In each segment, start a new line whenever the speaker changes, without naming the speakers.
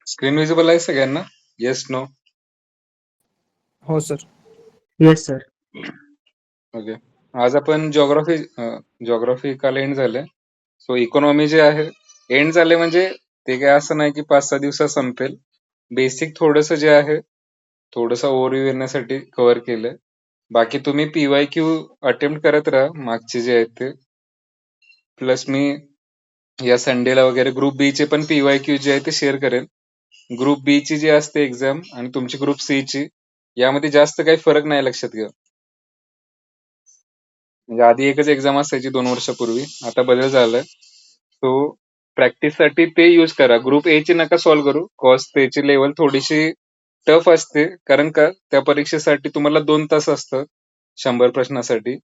Screen visible आहे सगळ्यांना? Yes, no?
हो सर.
Yes sir.
ओके. आज आपण जॉग्राफी काल एंड झालंय. सो इकॉनॉमी जे आहे एंड झाले म्हणजे ते काय असं नाही की 5-6 दिवसात संपेल. बेसिक थोडस जे आहे थोडंसं ओव्हरव्ह्यू येण्यासाठी कव्हर केलंय. बाकी तुम्ही PYQ अटेम्प्ट करत राहा मागचे जे आहेत ते. प्लस मी या संडेला वगैरे ग्रुप बी चे पण PYQ जे आहे ते शेअर करेन. ग्रुप बी ची जी असते एक्झाम आणि तुमची ग्रुप सी ची यामध्ये जास्त काही फरक नाही, लक्षात घ्या. म्हणजे आधी एकच एक्झाम असायची 2 वर्षापूर्वी, आता बदल झालाय. सो प्रॅक्टिससाठी ते यूज करा. ग्रुप ए ची नका सॉल्व्ह करू, कॉज त्याची लेवल थोडीशी टफ असते. कारण का त्या परीक्षेसाठी तुम्हाला 2 तास असतं 100 प्रश्नासाठी.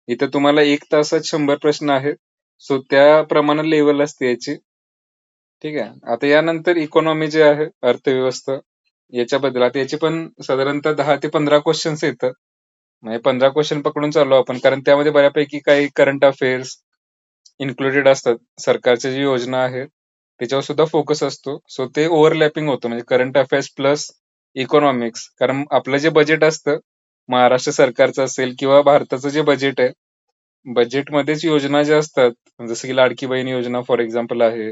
इथं तुम्हाला 1 तासात 100 प्रश्न आहेत. सो त्याप्रमाणे लेवल असते याची. ठीक आहे. आता यानंतर इकॉनॉमी जे आहे, अर्थव्यवस्था, याच्याबद्दल आता याची पण साधारणतः 10 ते 15 क्वेश्चन्स येतात. म्हणजे 15 क्वेश्चन पकडून चालू आपण, कारण त्यामध्ये बऱ्यापैकी काही करंट अफेअर्स इन्क्लुडेड असतात. सरकारच्या जी योजना आहेत त्याच्यावर सुद्धा फोकस असतो. सो ते ओव्हरलॅपिंग होतं, म्हणजे करंट अफेअर्स प्लस इकॉनॉमिक्स. कारण आपलं जे बजेट असतं महाराष्ट्र सरकारचं असेल किंवा भारताचं जे बजेट आहे, बजेटमध्येच योजना ज्या असतात, जसं की लाडकी बहीण योजना फॉर एक्झाम्पल आहे,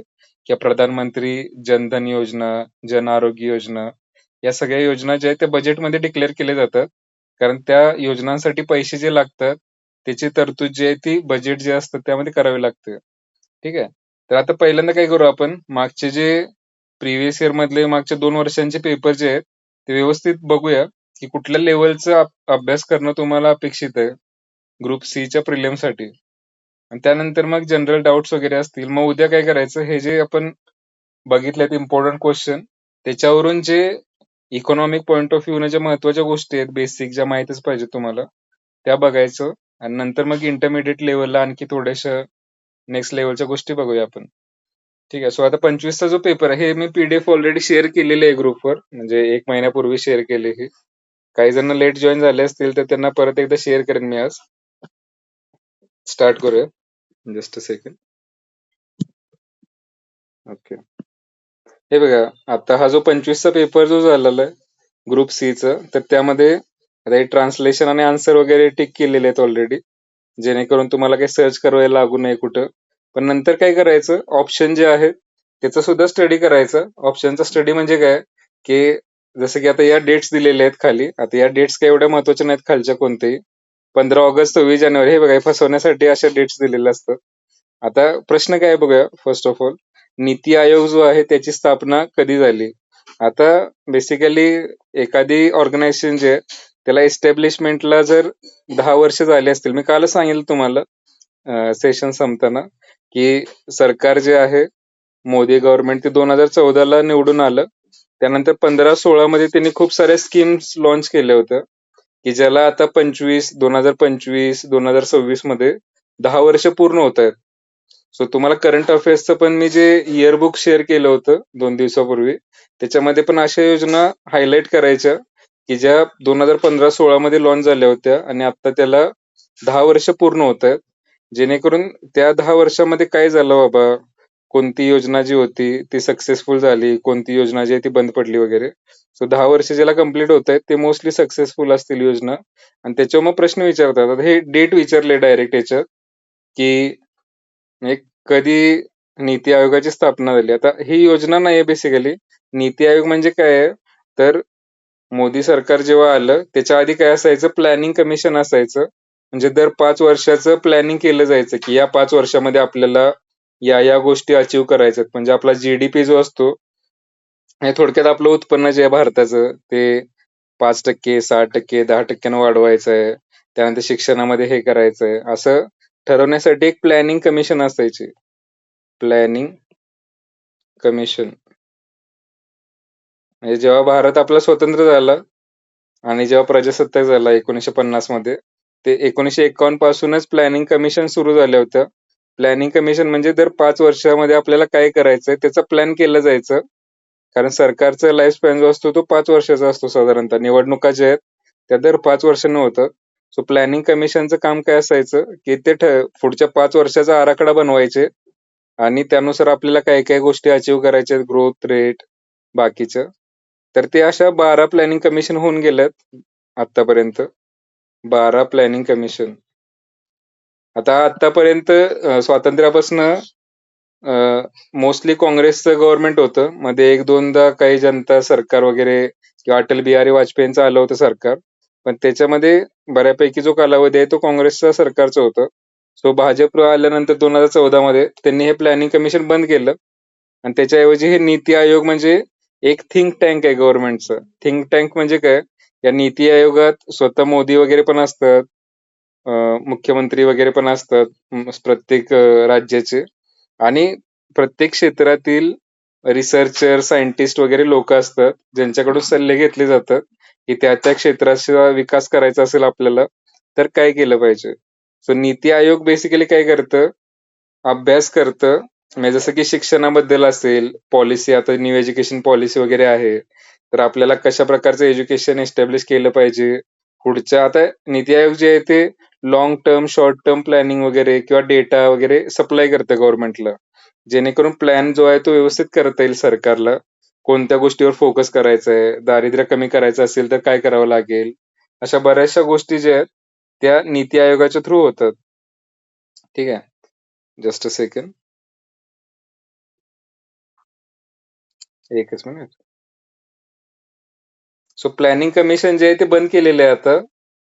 किंवा प्रधानमंत्री जनधन योजना, जन आरोग्य योजना, या सगळ्या योजना ज्या आहेत त्या बजेटमध्ये डिक्लेअर केल्या जातात. कारण त्या योजनांसाठी पैसे जे लागतात त्याची तरतूद जी आहे ती बजेट जे असतं त्यामध्ये करावी लागते. ठीक आहे. तर आता पहिल्यांदा काय करू आपण, मागचे जे प्रिव्हियस इयर मधले मागच्या 2 वर्षांचे पेपर जे आहेत ते व्यवस्थित बघूया की कुठल्या लेवलचा अभ्यास करणं तुम्हाला अपेक्षित आहे ग्रुप सी च्या प्रिलियम साठी. आणि त्यानंतर मग जनरल डाऊट्स वगैरे असतील. मग उद्या काय करायचं, हे जे आपण बघितलेत इम्पॉर्टंट क्वेश्चन, त्याच्यावरून जे इकॉनॉमिक पॉइंट ऑफ व्ह्यू ज्या महत्वाच्या गोष्टी आहेत बेसिक ज्या माहितच पाहिजे तुम्हाला त्या बघायचं. आणि नंतर मग इंटरमिडिएट लेवलला आणखी थोड्याशा नेक्स्ट लेवलच्या गोष्टी बघूया आपण. ठीक आहे. सो आता 25चा जो पेपर आहे हे मी PDF ऑलरेडी शेअर केलेले आहे ग्रुपवर, म्हणजे 1 महिन्यापूर्वी शेअर केले. हे काही जण लेट जॉईन झाले असतील तर त्यांना परत एकदा शेअर करेन मी आज. स्टार्ट करूया. Just a second. ओके. हे बघा, आता हा जो 25चा पेपर जो झालेला आहे ग्रुप सी चा, तर त्यामध्ये आता हे ट्रान्सलेशन आणि आन्सर वगैरे टिक केलेले आहेत ऑलरेडी, जेणेकरून तुम्हाला काही सर्च करायला लागू नये कुठं. पण नंतर काय करायचं, ऑप्शन जे आहेत त्याचा सुद्धा स्टडी करायचा. ऑप्शनचा स्टडी म्हणजे काय, की जसं की आता या डेट्स दिलेल्या आहेत खाली. आता या डेट्स काही एवढ्या महत्वाच्या नाहीत खालच्या कोणतेही. 15 ऑगस्ट, 26 जानेवारी, हे बघा, हे फसवण्यासाठी अशा डेट्स दिलेल्या असतात. आता प्रश्न काय बघूया. First of all, NITI Aayog जो आहे त्याची स्थापना कधी झाली. आता बेसिकली एखादी ऑर्गनायझेशन जे आहे त्याला एस्टॅब्लिशमेंटला जर 10 वर्ष झाले असतील, मी कालच सांगितलं तुम्हाला सेशन संपताना, की सरकार जे आहे मोदी गव्हर्नमेंट ते 2014ला निवडून आलं. त्यानंतर 15-16 मध्ये त्यांनी खूप साऱ्या स्कीम्स लॉन्च केल्या होत्या, की ज्याला आता 2025 मध्ये 10 वर्ष पूर्ण होत आहेत. सो तुम्हाला करंट अफेअर्सचं पण मी जे इयर बुक शेअर केलं होतं 2 दिवसापूर्वी, त्याच्यामध्ये पण अशा योजना हायलाइट करायच्या की ज्या 2015-16 मध्ये लॉन्च झाल्या होत्या आणि आता त्याला 10 वर्ष पूर्ण होत आहेत. जेणेकरून त्या 10 वर्षामध्ये काय झालं बाबा, कोणती योजना जी होती ती सक्सेसफुल झाली, कोणती योजना जी आहे ती बंद पडली वगैरे. सो 10 वर्ष ज्याला कम्प्लीट होत आहेत ते मोस्टली सक्सेसफुल असतील योजना. आणि त्याच्यावर मग प्रश्न विचारतात. आता हे डेट विचारले डायरेक्ट याच्यात, की कधी नीती आयोगाची स्थापना झाली. आता ही योजना नाहीये बेसिकली. नीती आयोग म्हणजे काय आहे, तर मोदी सरकार जेव्हा आलं त्याच्या आधी काय असायचं, प्लॅनिंग कमिशन असायचं. म्हणजे दर 5 वर्षाचं प्लॅनिंग केलं जायचं, की या 5 वर्षामध्ये आपल्याला या गोष्टी अचीव्ह करायच्यात. म्हणजे आपला GDP जो असतो, हे थोडक्यात आपलं उत्पन्न जे आहे भारताचं ते 5%, 6%, 10% वाढवायचंय. त्यानंतर शिक्षणामध्ये हे करायचंय. असं ठरवण्यासाठी एक प्लॅनिंग कमिशन असायची. Planning commission. म्हणजे जेव्हा भारत आपला स्वतंत्र झाला आणि जेव्हा प्रजासत्ताक झाला 1950 मध्ये, ते 1951 पासूनच प्लॅनिंग कमिशन सुरू झाल्या होत्या. प्लॅनिंग कमिशन म्हणजे दर 5 वर्षामध्ये आपल्याला काय करायचंय त्याचा प्लॅन केलं जायचं. कारण सरकारचा लाईफ स्पॅन जो असतो तो 5 वर्षाचा असतो साधारणतः. निवडणुका ज्या आहेत त्या दर 5 वर्षांनी होतात. सो प्लॅनिंग कमिशनचं काम काय असायचं, की ते पुढच्या 5 वर्षाचा आराखडा बनवायचे आणि त्यानुसार आपल्याला काय-काय गोष्टी अचीव्ह करायच्या आहेत, ग्रोथ रेट बाकीच्या. तर ते अशा 12 प्लॅनिंग कमिशन होऊन गेल्यात आत्तापर्यंत. 12 प्लॅनिंग कमिशन. आता आत्तापर्यंत स्वातंत्र्यापासून मोस्टली काँग्रेसचं गव्हर्नमेंट होतं. मध्ये एक दोनदा काही जनता सरकार वगैरे किंवा अटल बिहारी वाजपेयींचं आलं होतं सरकार. पण त्याच्यामध्ये बऱ्यापैकी जो कालावधी आहे तो काँग्रेसच्या सरकारचं होतं. सो भाजप आल्यानंतर 2014 मध्ये त्यांनी हे प्लॅनिंग कमिशन बंद केलं आणि त्याच्याऐवजी हे नीती आयोग म्हणजे एक थिंक टँक आहे गव्हर्नमेंटचं. थिंक टँक म्हणजे काय? या नीती आयोगात स्वतः मोदी वगैरे पण असतात, मुख्यमंत्री वगैरे पण असतात प्रत्येक राज्याचे आणि प्रत्येक क्षेत्रातील रिसर्चर, सायंटिस्ट वगैरे लोक असतात, ज्यांच्याकडून सल्ले घेतले जातात, की त्या क्षेत्राचा विकास करायचा असेल आपल्याला, तर काय केलं पाहिजे. सो नीती आयोग बेसिकली काय करतं, अभ्यास करतं. म्हणजे जसं की शिक्षणाबद्दल असेल, पॉलिसी आता न्यू एज्युकेशन पॉलिसी वगैरे आहे, तर आपल्याला कशा प्रकारचं एज्युकेशन एस्टॅब्लिश केलं पाहिजे. पुढच्या आता नीती आयोग जे आहे ते long term, short term planning वगैरे किंवा डेटा वगैरे सप्लाय करतं गव्हर्नमेंटला. जेणेकरून प्लॅन जो आहे तो व्यवस्थित करता येईल सरकारला. कोणत्या गोष्टीवर फोकस करायचा आहे, दारिद्र्य कमी करायचं असेल तर काय करावं लागेल. अशा बऱ्याचशा गोष्टी ज्या आहेत त्या नीती आयोगाच्या थ्रू होतात. ठीक आहे. Just a second. एकच मिनिट. सो प्लॅनिंग कमिशन जे आहे ते बंद केलेलं आहे आता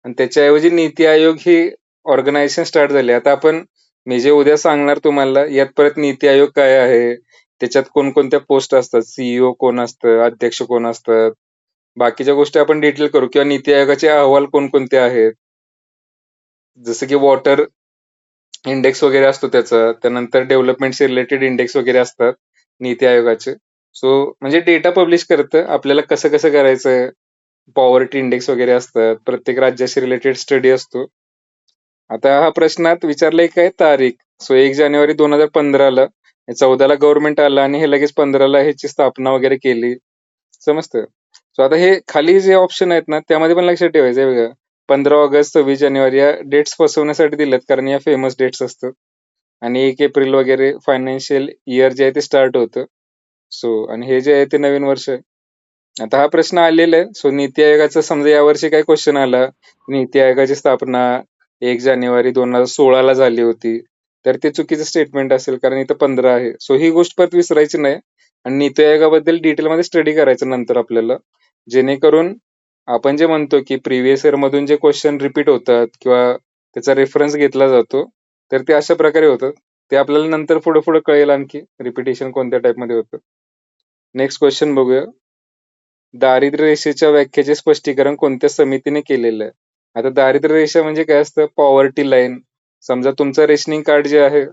आणि त्याच्याऐवजी नीती आयोग ही ऑर्गनायझेशन स्टार्ट झाली. आता आपण मी जे उद्या सांगणार तुम्हाला यात परत नीती आयोग काय आहे, त्याच्यात कोणकोणत्या पोस्ट असतात, सीईओ कोण असतं, अध्यक्ष कोण असतात, बाकीच्या गोष्टी आपण डिटेल करू किंवा नीती आयोगाचे अहवाल कोणकोणते आहेत. जसं की वॉटर इंडेक्स वगैरे असतो त्याचा, त्यानंतर डेव्हलपमेंटशी रिलेटेड इंडेक्स वगैरे असतात नीती आयोगाचे. सो म्हणजे डेटा पब्लिश करतं आपल्याला कसं कसं करायचंय. पॉवर्टी इंडेक्स वगैरे असतात. प्रत्येक राज्याशी रिलेटेड स्टडी असतो. आता हा प्रश्नात विचारलाय काय तारीख. सो 1 जानेवारी 2015ला 14ला गव्हर्नमेंट आलं आणि हे लगेच 15ला ह्याची स्थापना वगैरे केली. समजतं. सो आता हे खाली जे ऑप्शन आहेत ना त्यामध्ये पण लक्षात ठेवायचं आहे बघा. 15 ऑगस्ट, 26 जानेवारी या डेट्स फसवण्यासाठी दिल्यात कारण या फेमस डेट्स असतात. आणि 1 एप्रिल वगैरे फायनान्शियल इयर जे आहे ते स्टार्ट होतं. सो आणि हे जे आहे ते नवीन वर्ष आहे. आता हा प्रश्न आलेला आहे. सो नीती आयोगाचा समजा यावर्षी काय क्वेश्चन आला, नीती आयोगाची स्थापना 1 जानेवारी 2016ला झाली होती. तर ते चुकीचं स्टेटमेंट असेल कारण इथं 15 आहे. सो ही गोष्ट परत विसरायची नाही आणि नीती आयोगाबद्दल डिटेलमध्ये स्टडी करायचं नंतर आपल्याला. जेणेकरून आपण जे म्हणतो की प्रिव्हियस इयर मधून जे क्वेश्चन रिपीट होतात किंवा त्याचा रेफरन्स घेतला जातो, तर ते अशा प्रकारे होतं. ते आपल्याला नंतर पुढे-पुढे कळेल आणखी रिपिटेशन कोणत्या टाइपमध्ये होतं. नेक्स्ट क्वेश्चन बघूया. दारिद्र्य रेषेच्या व्याख्येचे स्पष्टीकरण कोणत्या समितीने केलेलं आहे? आता दारिद्र्य रेषा म्हणजे काय असतं? Poverty line. समजा तुमचं रेशनिंग कार्ड जे आहे,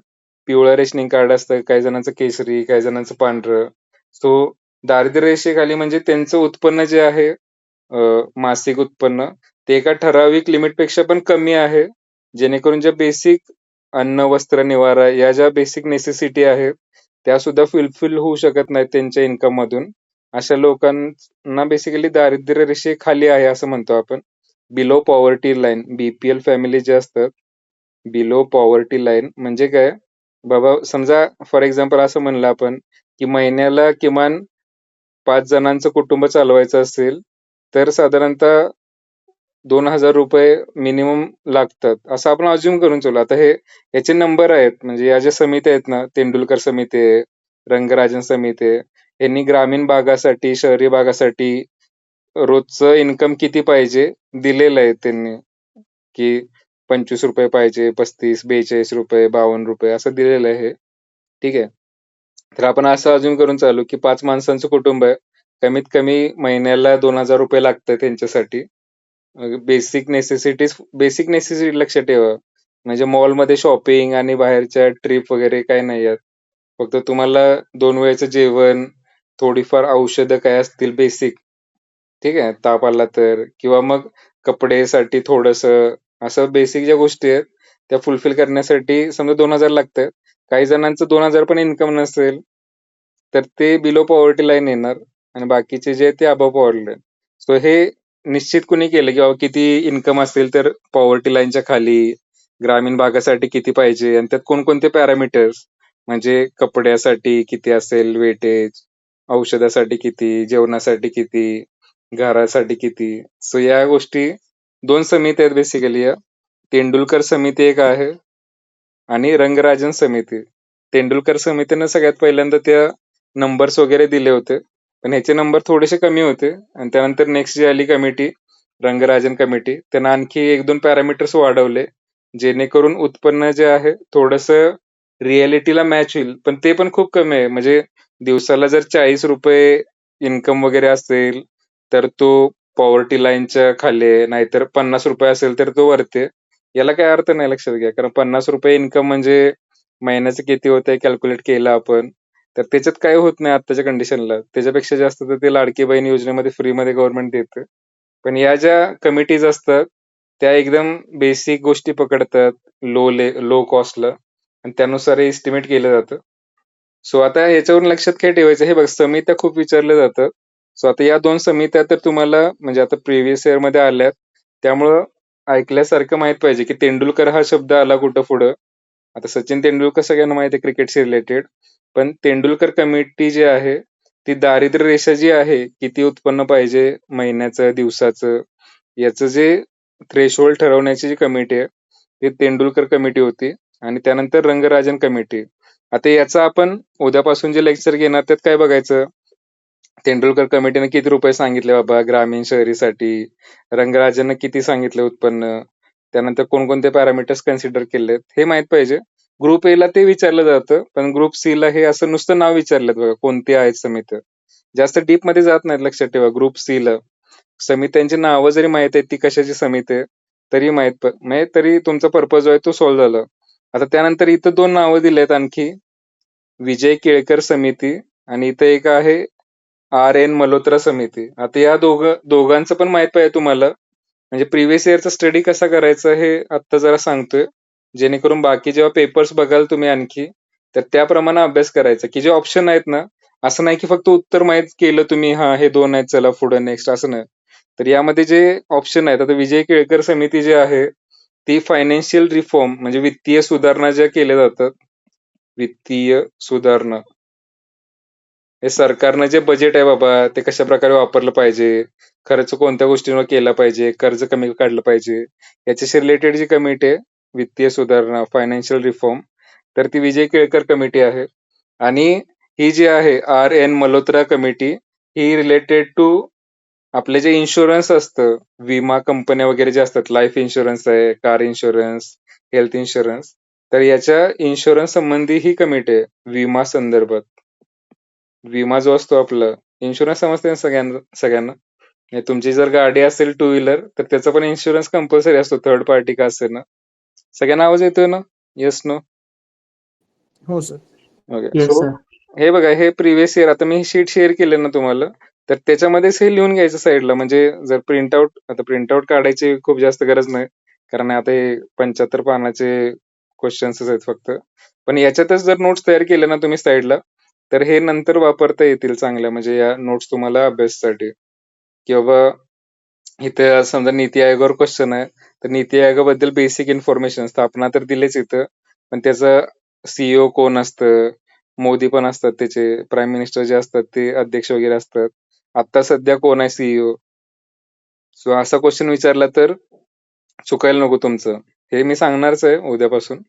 पिवळं रेशनिंग कार्ड असतं, काही जणांचं केशरी, काही जणांचं पांढरं. सो दारिद्र्य रेषेखाली म्हणजे त्यांचं उत्पन्न जे आहे, मासिक उत्पन्न, ते एका ठराविक लिमिटपेक्षा पण कमी आहे. जेणेकरून ज्या बेसिक अन्न, वस्त्र, निवारा या ज्या बेसिक नेसेसिटी आहेत, त्या सुद्धा फुलफिल होऊ शकत नाहीत त्यांच्या इन्कममधून. अशा लोकांना बेसिकली दारिद्र्य रेषेखाली आहे असं म्हणतो आपण. Below poverty line, BPL family जे असतात, बिलो पॉवर्टी लाईन म्हणजे काय? बाबा समजा फॉर एक्झाम्पल असं म्हणलं आपण, की महिन्याला किमान 5 जणांचं कुटुंब चालवायचं असेल, तर साधारणतः ₹2,000 मिनिमम लागतात. असं आपण अझ्युम करून चालू. आता याचे नंबर आहेत. म्हणजे या ज्या समित्या आहेत ना, तेंडुलकर समिती आहे, रंगराजन समिती आहे. यांनी ग्रामीण भागासाठी, शहरी भागासाठी रोजचं इन्कम किती पाहिजे दिलेलं आहे त्यांनी, की ₹25 पाहिजे, 35, ₹42, ₹52 असं दिलेलं आहे हे. ठीक आहे. तर आपण असं अझ्युम करून चालू, की 5 माणसांचं कुटुंब आहे. कमीत कमी महिन्याला 2,000 रुपये लागतात त्यांच्यासाठी. बेसिक नेसेसिटी लक्षात ठेवा. म्हणजे मॉलमध्ये शॉपिंग आणि बाहेरच्या ट्रिप वगैरे काही नाही आहेत. फक्त तुम्हाला 2 वेळेचं जेवण, थोडीफार औषधं काय असतील बेसिक, ठीक आहे. ताप आला तर किंवा मग कपडेसाठी थोडंसं असं बेसिक ज्या गोष्टी आहेत, त्या फुलफिल करण्यासाठी समजा 2,000 लागतात. काही जणांचं 2,000 पण इन्कम नसेल, तर ते बिलो पॉवर्टी लाईन येणार आणि बाकीचे जे आहेत ते अबोव्ह पॉवर्टी लाईन. सो हे निश्चित कुणी केलं की बाबा किती इन्कम असेल तर पॉवर्टी लाईनच्या खाली, ग्रामीण भागासाठी किती पाहिजे आणि त्यात कोणकोणते पॅरामीटर्स म्हणजे कपड्यासाठी किती असेल वेटेज, औषधासाठी किती, जेवणासाठी किती, घरासाठी किती. सो या गोष्टी 2 समिती आहेत बेसिकली या. तेंडुलकर समिती एक आहे आणि रंगराजन समिती. तेंडुलकर समितीनं सगळ्यात पहिल्यांदा त्या नंबर्स वगैरे दिले होते. पण ह्याचे नंबर थोडेसे कमी होते आणि त्यानंतर नेक्स्ट जी आली कमिटी, रंगराजन कमिटी, त्यानं आणखी 1-2 पॅरामीटर्स वाढवले. जेणेकरून उत्पन्न जे आहे थोडंसं रिॲलिटीला मॅच होईल. पण ते पण खूप कमी आहे. म्हणजे दिवसाला जर ₹40 इन्कम वगैरे असेल, तर तो पॉवर्टी लाईनच्या खाली आहे. नाहीतर ₹50 असेल तर तो वरती आहे. याला काही अर्थ नाही लक्षात घ्या. कारण ₹50 इन्कम म्हणजे महिन्याचं किती होतंय कॅल्क्युलेट केलं आपण. तर त्याच्यात काही होत नाही आत्ताच्या कंडिशनला. त्याच्यापेक्षा जास्त तर ते लाडकी बहीण योजनेमध्ये फ्रीमध्ये गव्हर्नमेंट देतं. पण या ज्या कमिटीज असतात, त्या एकदम बेसिक गोष्टी पकडतात लो कॉस्टला आणि त्यानुसार एस्टिमेट केलं जातं. सो आता याच्यावरून लक्षात काय ठेवायचं, हे बघ समित्या खूप विचारल्या जातात. सो आता या 2 समित्या तर तुम्हाला म्हणजे आता प्रिव्हियस इयरमध्ये आल्यात. त्यामुळं ऐकल्यासारखं माहीत पाहिजे, की तेंडुलकर हा शब्द आला कुठं पुढं. आता सचिन तेंडुलकर सगळ्यांना माहिती आहे क्रिकेटशी रिलेटेड. पण तेंडुलकर कमिटी जी आहे, ती दारिद्र्य रेषा जी आहे, किती उत्पन्न पाहिजे महिन्याचं, दिवसाचं, याचं जे थ्रेशोल्ड ठरवण्याची जी कमिटी आहे, ती तेंडुलकर कमिटी होती आणि त्यानंतर रंगराजन कमिटी. आता याचं आपण उद्यापासून जे लेक्चर घेणार त्यात काय बघायचं, तेंडुलकर कमिटीने किती रुपये सांगितले बाबा ग्रामीण शहरीसाठी, रंगराजननं किती सांगितले उत्पन्न, त्यानंतर कोणकोणते पॅरामीटर्स कन्सिडर केलेत हे माहित पाहिजे. ग्रुप ए ला ते विचारलं जातं, पण ग्रुप सी ला हे असं नुसतं नाव विचारलं बघा कोणते आहेत समित्या. जास्त डीप मध्ये जात नाहीत लक्षात ठेवा. ग्रुप सी ला समित्यांची नावं जरी माहित आहेत ती कशाची समिती आहे, तरी म्हणजे तरी तुमचा पर्पज आहे तो सॉल्व्ह झाला. आता त्यानंतर इथं 2 नावं दिलेत आणखी, विजय केळकर समिती आणि इथं एक आहे आर.एन. मल्होत्रा समिती. आता या दोघांचं पण माहित पाहिजे तुम्हाला. म्हणजे प्रिव्हियस इयरचा स्टडी कसा करायचा हे आत्ता जरा सांगतोय. जेणेकरून बाकी जेव्हा पेपर्स बघाल तुम्ही आणखी, तर त्याप्रमाणे अभ्यास करायचा, की जे ऑप्शन आहेत ना, असं नाही की फक्त उत्तर माहीत केलं तुम्ही, हां, हे 2 आहेत चला पुढं नेक्स्ट असं नाही. तर यामध्ये जे ऑप्शन आहेत, आता विजय केळकर समिती जी आहे, ती फायनान्शियल रिफॉर्म म्हणजे वित्तीय सुधारणा ज्या केल्या जातात, वित्तीय सुधारणा. हे सरकारनं जे बजेट आहे बाबा, ते कशाप्रकारे वापरलं पाहिजे, खर्च कोणत्या गोष्टींवर केला पाहिजे, कर्ज कमी काढलं पाहिजे, याच्याशी रिलेटेड जी कमिटी आहे, वित्तीय सुधारणा, फायनान्शियल रिफॉर्म, तर ती विजय केळकर कमिटी आहे. आणि ही जी आहे आर.एन. मल्होत्रा कमिटी, ही रिलेटेड टू आपले जे इन्शुरन्स असतं, विमा कंपन्या वगैरे जे असतात, लाईफ इन्शुरन्स आहे, कार इन्शुरन्स, हेल्थ इन्शुरन्स, तर याच्या इन्शुरन्स संबंधी ही कमिटी आहे, विमा संदर्भात. विमा जो असतो आपला, इन्शुरन्स समजते ना सगळ्यांना सगळ्यांना. म्हणजे तुमची जर गाडी असेल टू व्हीलर तर त्याचा पण इन्शुरन्स कंपल्सरी असतो, थर्ड पार्टी का असेल ना. सगळ्यांना आवाज येतोय ना? Yes no?
हो sir.
Okay.
Yes
so
sir.
हे बघा, हे प्रिव्हियस इयर आता मी शीट शेअर केले ना तुम्हाला, तर त्याच्यामध्येच हे लिहून घ्यायचं साईडला. म्हणजे जर प्रिंटआउट काढायची खूप जास्त गरज नाही, कारण आता हे 75 पानाचे क्वेश्चन्स आहेत फक्त. पण याच्यातच जर नोट्स तयार केले ना तुम्ही साईडला, तर हे नंतर वापरता येतील चांगल्या, म्हणजे या नोट्स तुम्हाला अभ्यासासाठी. किंवा इथे समजा नीती आयोगावर क्वेश्चन आहे, तर नीती आयोगाबद्दल बेसिक इन्फॉर्मेशन स्थापना तर दिलेच इथं, पण त्याचं सीईओ कोण असतं, मोदी पण असतात त्याचे, प्राईम मिनिस्टर जे असतात ते अध्यक्ष वगैरे असतात. आता सध्या कोण आहे सीईओ? सो असा क्वेश्चन विचारला तर चुकायला नको तुमचं. हे मी सांगणारच आहे उद्यापासून.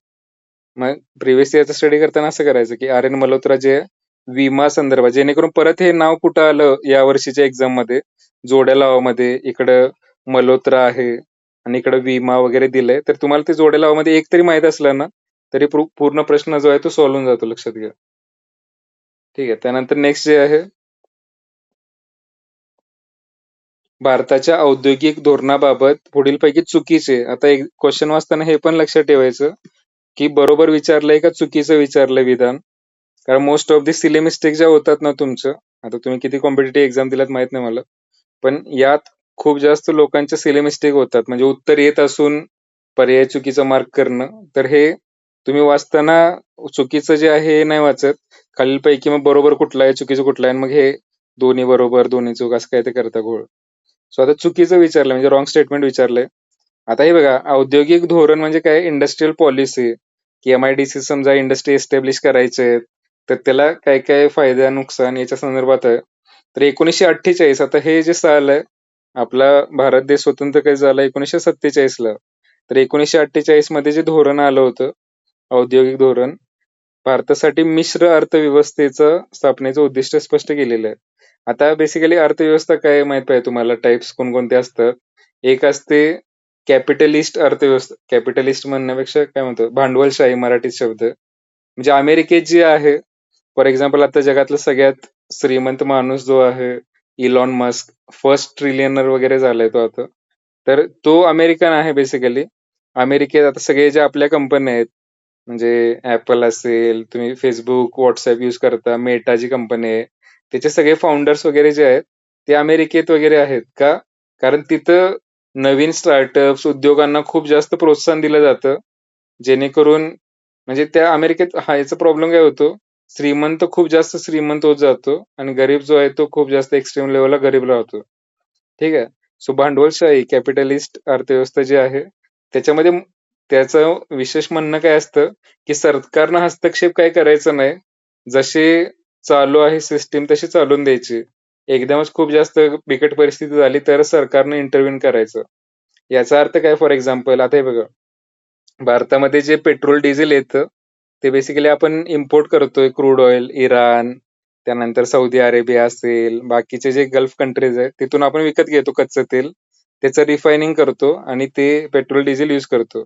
मग प्रिव्हियस इयरचा स्टडी करताना असं करायचं, की आर.एन. मल्होत्रा जे आहे, विमा संदर्भात, जेणेकरून परत हे नाव कुठं आलं या वर्षीच्या एक्झाममध्ये, जोड्या लावामध्ये इकडं मल्होत्रा आहे आणि इकडं विमा वगैरे दिलंय, तर तुम्हाला ते जोड्या लावामध्ये एक तरी माहित असलं ना, तरी पूर्ण प्रश्न जो आहे तो सॉल्व्ह होऊन जातो, लक्षात घ्या. ठीक आहे. त्यानंतर नेक्स्ट जे आहे भारताच्या औद्योगिक धोरणाबाबत पुढीलपैकी चुकीचे. आता एक क्वेश्चन वाचताना हे पण लक्षात ठेवायचं की बरोबर विचारलंय का चुकीचं विचारलंय विधान. कारण most of the silly mistake ज्या होतात ना तुमचं, आता तुम्ही किती कॉम्पिटेटिव्ह एक्झाम दिलात माहित नाही मला, पण यात खूप जास्त लोकांच्या सिली मिस्टेक होतात. म्हणजे उत्तर येत असून पर्याय चुकीचा मार्क करणं. तर हे तुम्ही वाचताना चुकीचं जे आहे हे नाही वाचत, खालीलपैकी मग बरोबर कुठलं आहे चुकीचं कुठलं आहे, मग हे दोन्ही बरोबर दोन्ही चूक असं काय ते करता घोळ. सो आता चुकीचं विचारलंय म्हणजे रॉंग स्टेटमेंट विचारलंय. आता हे बघा, औद्योगिक धोरण म्हणजे काय, इंडस्ट्रियल पॉलिसी, की MIDC समजा इंडस्ट्री एस्टॅब्लिश करायचे तर त्याला काय काय फायदा नुकसान याच्या संदर्भात आहे. तर 1948, आता हे जे साल आहे, आपला भारत देश स्वतंत्र कधी झाला 1947 ला. तर 1948 मध्ये जे धोरण आलं होतं, औद्योगिक धोरण, भारतासाठी मिश्र अर्थव्यवस्थेचं स्थापनेचं उद्दिष्ट स्पष्ट केलेलं आहे. आता बेसिकली अर्थव्यवस्था काय माहित पाहिजे तुम्हाला, टाइप्स कोणकोणते असतात. एक असते कॅपिटलिस्ट अर्थव्यवस्था. कॅपिटलिस्ट म्हणण्यापेक्षा काय म्हणतो, भांडवलशाही मराठीत शब्द. म्हणजे अमेरिकेत जे आहे, फॉर एक्झाम्पल आता जगातला सगळ्यात श्रीमंत माणूस जो आहे, इलॉन मस्क, फर्स्ट ट्रिलियनर वगैरे झालाय तो आता. तर तो अमेरिकन आहे बेसिकली. अमेरिकेत आता सगळे जे आपल्या कंपन्या आहेत, म्हणजे ऍपल असेल, तुम्ही फेसबुक व्हॉट्सअप यूज करता, मेटा जी कंपनी आहे, त्याचे सगळे फाउंडर्स वगैरे जे आहेत ते अमेरिकेत वगैरे आहेत का, कारण तिथं नवीन स्टार्टअप्स उद्योगांना खूप जास्त प्रोत्साहन दिलं जातं. जेणेकरून म्हणजे त्या अमेरिकेत हा याचा प्रॉब्लेम काय होतो, श्रीमंत खूप जास्त श्रीमंत होत जातो आणि गरीब जो आहे तो खूप जास्त एक्स्ट्रीम लेवलला गरीब राहतो. ठीक आहे. सो भांडवलशाही कॅपिटलिस्ट अर्थव्यवस्था जी आहे त्याच्यामध्ये त्याचं विशेष म्हणणं काय असतं, की सरकारनं हस्तक्षेप काय करायचा नाही. जसे चालू आहे सिस्टीम तशी चालून द्यायची. एकदमच खूप जास्त बिकट परिस्थिती झाली तर सरकारनं इंटरव्हीन करायचं. याचा अर्थ काय, फॉर एक्झाम्पल आता हे बघा, भारतामध्ये जे पेट्रोल डिझेल येतं ते बेसिकली आपण इम्पोर्ट करतोय, क्रूड ऑइल इराण, त्यानंतर सौदी अरेबिया असेल, बाकीचे जे गल्फ कंट्रीज आहेत तिथून आपण विकत घेतो कच्चं तेल, त्याचं रिफायनिंग करतो आणि ते पेट्रोल डिझेल यूज करतो.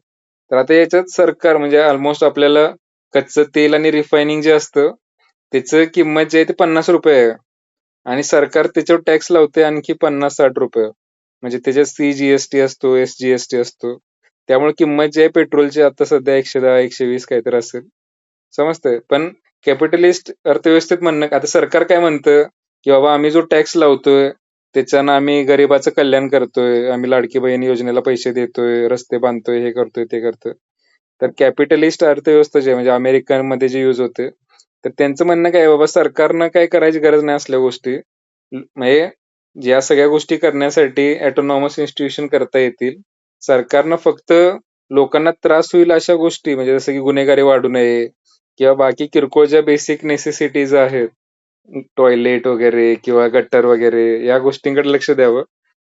तर आता याच्यात सरकार म्हणजे ऑलमोस्ट आपल्याला कच्चं तेल आणि रिफायनिंग जे असतं त्याचं किंमत जी आहे ते ₹50 आहे आणि सरकार त्याच्यावर टॅक्स लावते आणखी ₹50-60. म्हणजे त्याच्यात CGST असतो, SGST असतो. त्यामुळे किंमत जी आहे पेट्रोलची आता सध्या 110-120 काहीतरी असेल. समजतंय? पण कॅपिटलिस्ट अर्थव्यवस्थेत म्हणणं, आता सरकार काय म्हणतं, की बाबा आम्ही जो टॅक्स लावतोय त्याच्यानं आम्ही गरिबाचं कल्याण करतोय, आम्ही लाडकी बहीण योजनेला पैसे देतोय, रस्ते बांधतोय, हे करतोय, ते करतोय. तर कॅपिटलिस्ट अर्थव्यवस्था जी आहे म्हणजे अमेरिकेमध्ये जे यूज होते, तर त्यांचं म्हणणं काय आहे, बाबा सरकारनं काय करायची गरज नाही असल्या गोष्टी. म्हणजे या सगळ्या गोष्टी करण्यासाठी ऑटोनॉमस इन्स्टिट्यूशन करता येतील. सरकारनं फक्त लोकांना त्रास होईल अशा गोष्टी, म्हणजे जसं की गुन्हेगारी वाढू नये किंवा बाकी किरकोळ ज्या बेसिक नेसेसिटीज आहेत, टॉयलेट वगैरे किंवा गटर वगैरे, या गोष्टींकडे लक्ष द्यावं.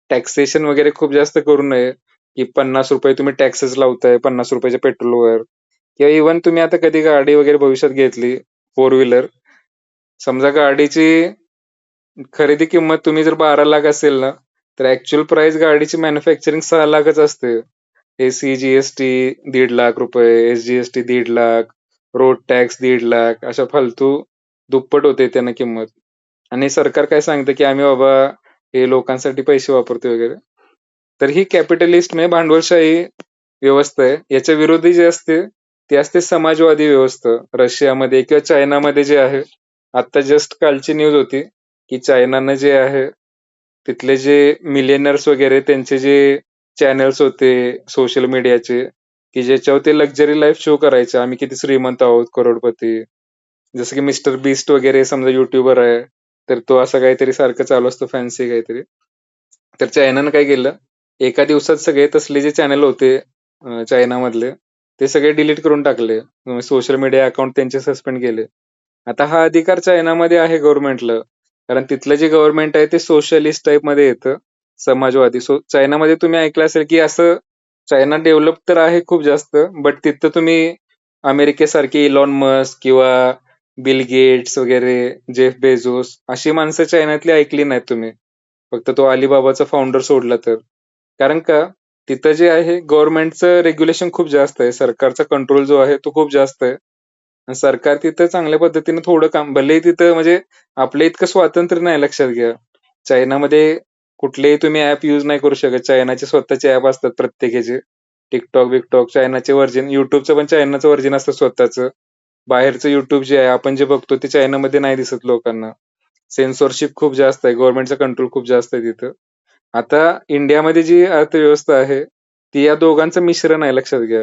टॅक्सेशन वगैरे खूप जास्त करू नये, की ₹50 तुम्ही टॅक्सेस लावताय ₹50 पेट्रोलवर, किंवा इव्हन तुम्ही आता कधी गाडी वगैरे भविष्यात घेतली, फोर व्हीलर, समजा गाडीची खरेदी किंमत तुम्ही जर 12 लाख असेल ना, तर ऍक्च्युअल प्राइस गाडीची मॅन्युफॅक्चरिंग 6 लाखच असते. हे CGST ₹1.5 lakh, SGST 1.5 lakh, road tax 1.5 lakh, अशा फालतू दुप्पट होते त्यानं किंमत. आणि सरकार काय सांगतं, की आम्ही बाबा हे लोकांसाठी पैसे वापरतोय वगैरे. तर ही कॅपिटलिस्ट म्हणजे भांडवलशाही व्यवस्था आहे. याच्या विरोधी जे असते, ती असते समाजवादी व्यवस्था. रशियामध्ये किंवा चायनामध्ये जे आहे, आता जस्ट कालची न्यूज होती, की चायनानं जे आहे, तिथले जे मिलियनर्स वगैरे त्यांचे जे चॅनल्स होते सोशल मीडियाचे, की ज्याच्यावर ते लक्झरी लाईफ शो करायचे. आम्ही किती श्रीमंत आहोत, करोडपती. जसं की मिस्टर बीस्ट वगैरे समजा युट्यूबर आहे, तर तो असं काहीतरी सारखं चालू असतं फॅन्सी काहीतरी. तर चायनानं काय केलं, एका दिवसात सगळे तसले जे चॅनल होते चायनामधले, ते सगळे डिलीट करून टाकले. सोशल मीडिया अकाउंट त्यांचे सस्पेंड केले. आता हा अधिकार चायनामध्ये आहे गव्हर्नमेंटला. कारण तिथलं जे गव्हर्नमेंट आहे ते सोशलिस्ट टाईपमध्ये येतं, समाजवादी. सो चायनामध्ये तुम्ही ऐकलं असेल, की असं चायना डेव्हलप तर आहे खूप जास्त, बट तिथं तुम्ही अमेरिकेसारखे इलॉन मस्क किंवा बिल गेट्स वगैरे, जेफ बेझोस अशी माणसं चायनातली ऐकली नाहीत तुम्ही. फक्त तो अलिबाबाचा फाउंडर सोडला तर. कारण का, तिथं जे आहे गव्हर्नमेंटचं रेग्युलेशन खूप जास्त आहे. सरकारचा कंट्रोल जो आहे तो खूप जास्त आहे. आणि सरकार तिथं चांगल्या पद्धतीने थोडं काम, भलेही तिथं म्हणजे आपल्या इतकं स्वातंत्र्य नाही, लक्षात घ्या. चायनामध्ये कुठलेही तुम्ही ऍप युज नाही करू शकत. चायनाचे स्वतःचे ऍप असतात प्रत्येकाचे. टिकटॉक बिकटॉक चायनाचे व्हर्जन, युट्यूबचं पण चायनाचं व्हर्जन असतं स्वतःचं. बाहेरचं युट्यूब जे आहे आपण जे बघतो ते चायनामध्ये नाही दिसत लोकांना. सेन्सॉरशिप खूप जास्त आहे, गव्हर्नमेंटचा कंट्रोल खूप जास्त आहे तिथं. आता इंडियामध्ये जी अर्थव्यवस्था आहे ती या दोघांचं मिश्रण आहे, लक्षात घ्या.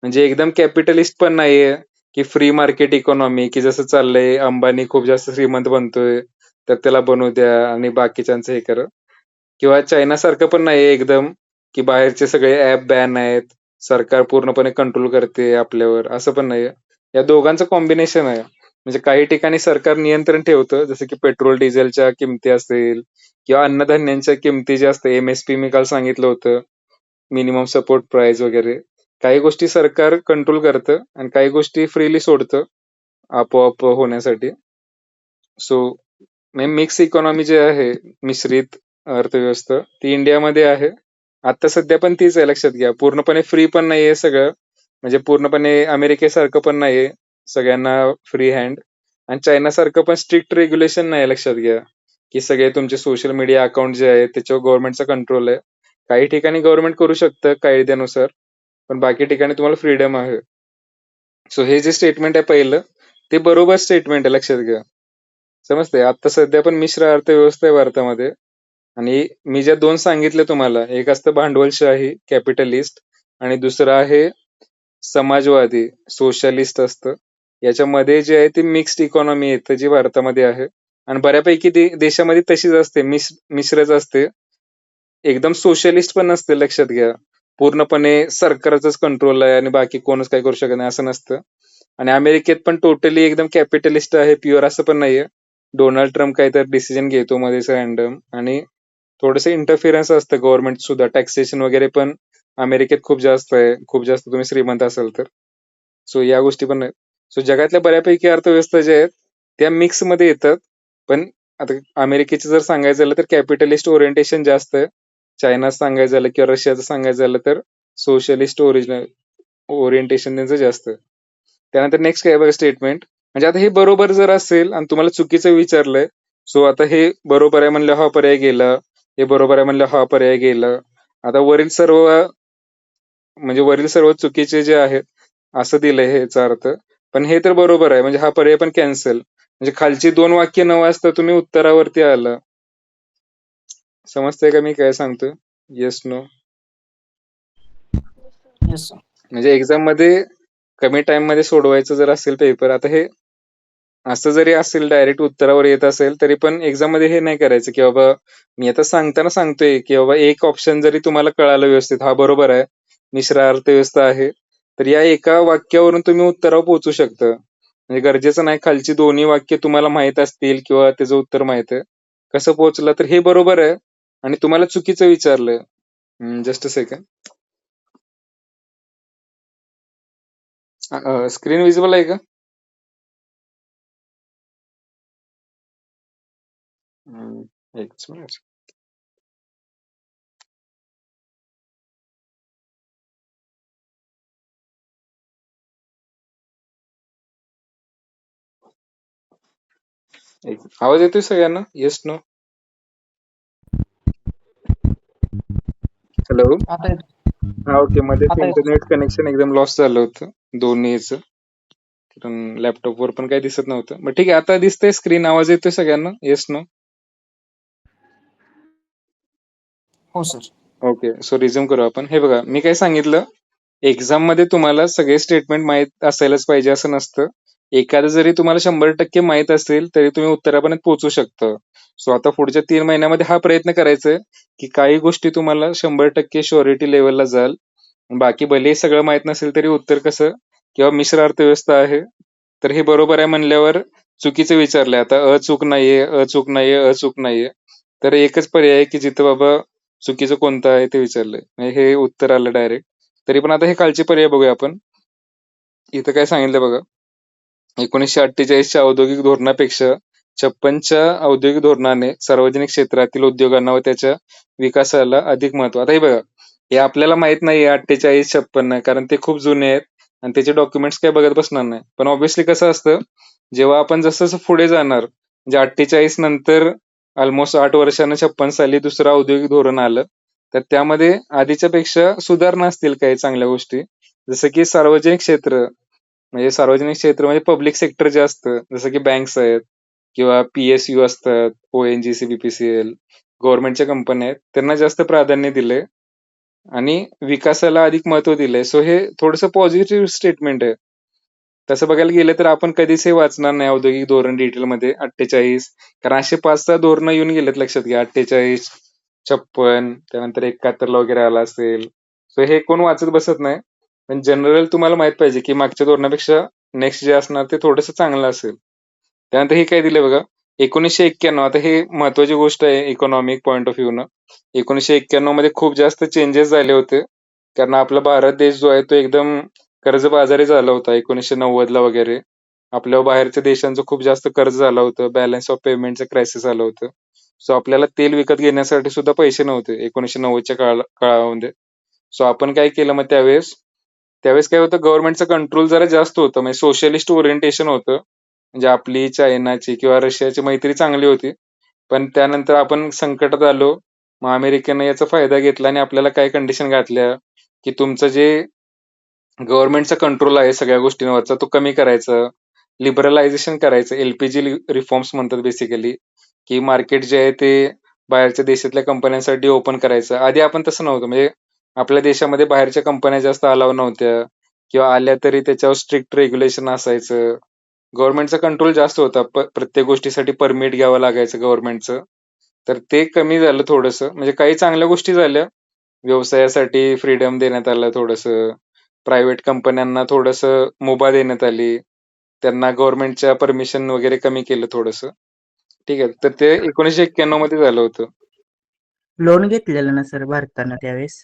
म्हणजे एकदम कॅपिटलिस्ट पण नाहीये की फ्री मार्केट इकॉनॉमी, की जसं चाललंय अंबानी खूप जास्त श्रीमंत बनतोय तर त्याला बनवू द्या आणि बाकीच्यांचं हे करा. किंवा चायनासारखं पण नाहीये एकदम की बाहेरचे सगळे ऍप बॅन आहेत, सरकार पूर्णपणे कंट्रोल करते आपल्यावर, असं पण नाहीये. या दोघांचं कॉम्बिनेशन आहे. म्हणजे काही ठिकाणी सरकार नियंत्रण ठेवतं, जसं की पेट्रोल डिझेलच्या किमती असेल किंवा अन्नधान्यांच्या किमती ज्या असतात, एमएसपी मी काल सांगितलं होतं, मिनिमम सपोर्ट प्राइस वगैरे. काही गोष्टी सरकार कंट्रोल करतं आणि काही गोष्टी फ्रीली सोडतं आपोआप होण्यासाठी. सो मिक्स इकॉनॉमी जे आहे, मिश्रित अर्थव्यवस्था, ती इंडियामध्ये आहे. आता सध्या पण तीच आहे, लक्षात घ्या. पूर्णपणे फ्री पण नाहीये सगळं, म्हणजे पूर्णपणे अमेरिकेसारखं पण नाहीये सगळ्यांना फ्री हँड, आणि चायनासारखं पण स्ट्रिक्ट रेग्युलेशन नाही, लक्षात घ्या. की सगळे तुमचे सोशल मीडिया अकाउंट जे आहे त्याच्यावर गव्हर्नमेंटचा कंट्रोल आहे. काही ठिकाणी गव्हर्नमेंट करू शकतं कायद्यानुसार, पण बाकी ठिकाणी तुम्हाला फ्रीडम आहे. सो हे जे स्टेटमेंट आहे पहिलं, ते बरोबर स्टेटमेंट आहे, लक्षात घ्या. समजतंय? आता सध्या पण मिश्र अर्थव्यवस्था आहे भारतामध्ये. आणि मी ज्या दोन सांगितले तुम्हाला, एक असतं भांडवलशाही कॅपिटलिस्ट आणि दुसरं आहे समाजवादी सोशलिस्ट असतं. याच्यामध्ये जे आहे ते मिक्स्ड इकॉनॉमी येतं जी भारतामध्ये आहे. आणि बऱ्यापैकी देशामध्ये तशीच असते, मिश्रच असते. एकदम सोशलिस्ट पण नसते, लक्षात घ्या. पूर्णपणे सरकारचंच कंट्रोल आहे आणि बाकी कोणच काही करू शकत नाही असं नसतं. आणि अमेरिकेत पण टोटली एकदम कॅपिटलिस्ट आहे, प्युअर असं पण नाहीये. डोनाल्ड ट्रम्प काहीतरी डिसिजन घेतो मध्येच रॅन्डम, आणि थोडंसं इंटरफिरन्स असतं गव्हर्नमेंट सुद्धा. टॅक्सेशन वगैरे पण अमेरिकेत खूप जास्त आहे, खूप जास्त तुम्ही श्रीमंत असाल तर. सो या गोष्टी पण आहेत. सो जगातल्या बऱ्यापैकी अर्थव्यवस्था ज्या आहेत त्या मिक्स मध्ये येतात. पण आता अमेरिकेचं जर सांगायचं झालं तर कॅपिटलिस्ट ओरिएंटेशन जास्त आहे. चायना सांगायचं झालं किंवा रशियाचं सांगायचं झालं तर सोशलिस्ट ओरिएंटेशन त्यांचं जास्त आहे. त्यानंतर नेक्स्ट काय बघा स्टेटमेंट. म्हणजे आता हे बरोबर जर असेल आणि तुम्हाला चुकीचं विचारलंय, सो आता हे बरोबर आहे म्हणलं हा पर्याय गेला, हे बरोबर आहे म्हणलं हा पर्याय गेला. आता वरील सर्व चुकीचे जे आहेत असं दिलंय ह्याचा अर्थ. पण हे तर बरोबर आहे, म्हणजे हा पर्याय पण कॅन्सल. म्हणजे खालची दोन वाक्य न वाचता तुम्ही उत्तरावरती आला. समजतंय का मी काय सांगतोय? Yes no.
Yes sir.
म्हणजे एक्झाम मध्ये कमी टाइम मध्ये सोडवायचं जर असेल पेपर, आता हे असं जरी असेल डायरेक्ट उत्तरावर येत असेल तरी पण एक्झाम मध्ये हे नाही करायचं की बाबा, मी आता सांगताना सांगतोय की बाबा एक ऑप्शन जरी तुम्हाला कळालं व्यवस्थित, हा बरोबर आहे, मिश्र अर्थव्यवस्था आहे, तर या एका वाक्यावरून तुम्ही उत्तरावर पोहोचू शकता. म्हणजे गरजेचं नाही खालची दोन्ही वाक्य तुम्हाला माहित असतील किंवा त्याचं उत्तर माहित आहे. कसं पोहोचला तर हे बरोबर आहे आणि तुम्हाला चुकीचं विचारलंय. Just a second. Screen visible आहे का? एकच मिनिट. आवाज येतोय सगळ्यांना? Yes no. हॅलो.
आता येतो.
हा ओके, मध्येच
आता येतो
इंटरनेट
सर.
कनेक्शन एकदम लॉस झालं होतं दोन्हीच. लॅपटॉपवर पण काही दिसत नव्हतं. मग ठीक आहे, आता दिसतंय स्क्रीन, आवाज येतोय सगळ्यांना? Yes no.
हो सर.
ओके, सो रिझ्यूम करू आपण. हे बघा, मी काय सांगितलं, एक्झाम मध्ये तुम्हाला सगळे स्टेटमेंट माहीत असायलाच पाहिजे असं नसतं. एखादं जरी तुम्हाला 100% माहित असेल तरी तुम्ही उत्तरापर्यंत पोहोचू शकता. सो आता पुढच्या 3 महिन्यामध्ये हा प्रयत्न करायचा आहे की काही गोष्टी तुम्हाला 100% शुअरिटी लेवलला जाल. बाकी भलेही सगळं माहित नसेल तरी उत्तर कसं, किंवा मिश्र अर्थव्यवस्था आहे तर हे बरोबर आहे म्हणल्यावर चुकीचं विचारलंय. आता अचूक नाहीये, अचूक नाहीये, अचूक नाहीये, तर एकच पर्याय आहे की जिथं बाबा चुकीचं कोणतं आहे ते विचारलंय, म्हणजे हे उत्तर आलं डायरेक्ट. तरी पण आता हे खालचे पर्याय बघूया आपण. इथं काय सांगितलं बघा, 1948च्या औद्योगिक धोरणापेक्षा 56च्या औद्योगिक धोरणाने सार्वजनिक क्षेत्रातील उद्योगांना व त्याच्या विकासाला अधिक महत्व. आता हे बघा, हे आपल्याला माहित नाही 48-56, कारण ते खूप जुने आहेत आणि त्याचे डॉक्युमेंट्स काय बघत बसणार नाही. पण ऑब्व्हियसली कसं असतं, जेव्हा आपण जसं जसं पुढे जाणार, म्हणजे 48 नंतर ऑलमोस्ट 8 वर्षानं 56 साली दुसरं औद्योगिक धोरण आलं. तर त्यामध्ये आधीच्या पेक्षा सुधारणा असतील काही चांगल्या गोष्टी. जसं की सार्वजनिक क्षेत्र म्हणजे सार्वजनिक क्षेत्र म्हणजे पब्लिक सेक्टर जे असतं, जसं की बँक्स आहेत किंवा पी-एस-यू असतात, ओ-एन-जी-सी, बी-पी-सी-एल, गव्हर्नमेंटच्या कंपन्या आहेत, त्यांना जास्त प्राधान्य दिलंय आणि विकासाला अधिक महत्त्व दिलंय. सो हे थोडंसं पॉझिटिव्ह स्टेटमेंट आहे. तसं बघायला गेलं तर आपण कधीच हे वाचणार नाही औद्योगिक धोरण डिटेलमध्ये 48 कारण असे 5-6 धोरणं येऊन गेलेत लक्षात घ्या. 48, 56 त्यानंतर 71ला वगैरे आला असेल. सो हे कोण वाचत बसत नाही. पण जनरल तुम्हाला माहित पाहिजे, की मागच्या धोरणापेक्षा नेक्स्ट जे असणार ते थोडंसं चांगलं असेल. त्यानंतर हे काय दिलंय बघा, 1991 आता हे महत्त्वाची गोष्ट आहे इकॉनॉमिक पॉइंट ऑफ व्ह्यूनं. 1991 मध्ये खूप जास्त चेंजेस झाले होते. कारण आपला भारत देश जो आहे तो एकदम कर्जबाजारी झाला होता 1990ला वगैरे. आपल्या बाहेरच्या देशांचं खूप जास्त कर्ज झालं होतं. बॅलन्स ऑफ पेमेंटचं क्रायसिस आलं होतं. सो आपल्याला तेल विकत घेण्यासाठी सुद्धा पैसे नव्हते 1990च्या काळामध्ये. सो आपण काय केलं मग त्यावेळेस, त्यावेळेस काय होतं गव्हर्नमेंटचं कंट्रोल जरा जास्त होतं. म्हणजे सोशलिस्ट ओरिएंटेशन होतं. म्हणजे आपली चायनाची किंवा रशियाची मैत्री चांगली होती. पण त्यानंतर आपण संकटात आलो. मग अमेरिकेनं याचा फायदा घेतला आणि आपल्याला काय कंडिशन घातल्या, की तुमचं जे गव्हर्नमेंटचा कंट्रोल आहे सगळ्या गोष्टींवरचा तो कमी करायचा. लिबरलायझेशन करायचं. एल-पी-जी रिफॉर्म्स म्हणतात बेसिकली, की मार्केट जे आहे ते बाहेरच्या देशातल्या कंपन्यांसाठी ओपन करायचं. आधी आपण तसं नव्हतं. म्हणजे आपल्या देशामध्ये बाहेरच्या कंपन्या जास्त अलाऊ नव्हत्या किंवा आल्या तरी त्याच्यावर स्ट्रिक्ट रेग्युलेशन असायचं. गव्हर्नमेंटचा कंट्रोल जास्त होता. प्रत्येक गोष्टीसाठी परमिट घ्यावं लागायचं गव्हर्नमेंटचं. तर ते कमी झालं थोडंसं. म्हणजे काही चांगल्या गोष्टी झाल्या. व्यवसायासाठी फ्रीडम देण्यात आलं थोडंसं. प्रायव्हेट कंपन्यांना थोडंसं मुभा देण्यात आली. त्यांना गव्हर्नमेंटच्या परमिशन वगैरे कमी केलं थोडंसं. ठीक आहे. तर ते 1991 मध्ये झालं होतं.
लोन घेतलेलं ना सर भारतानं त्यावेळेस?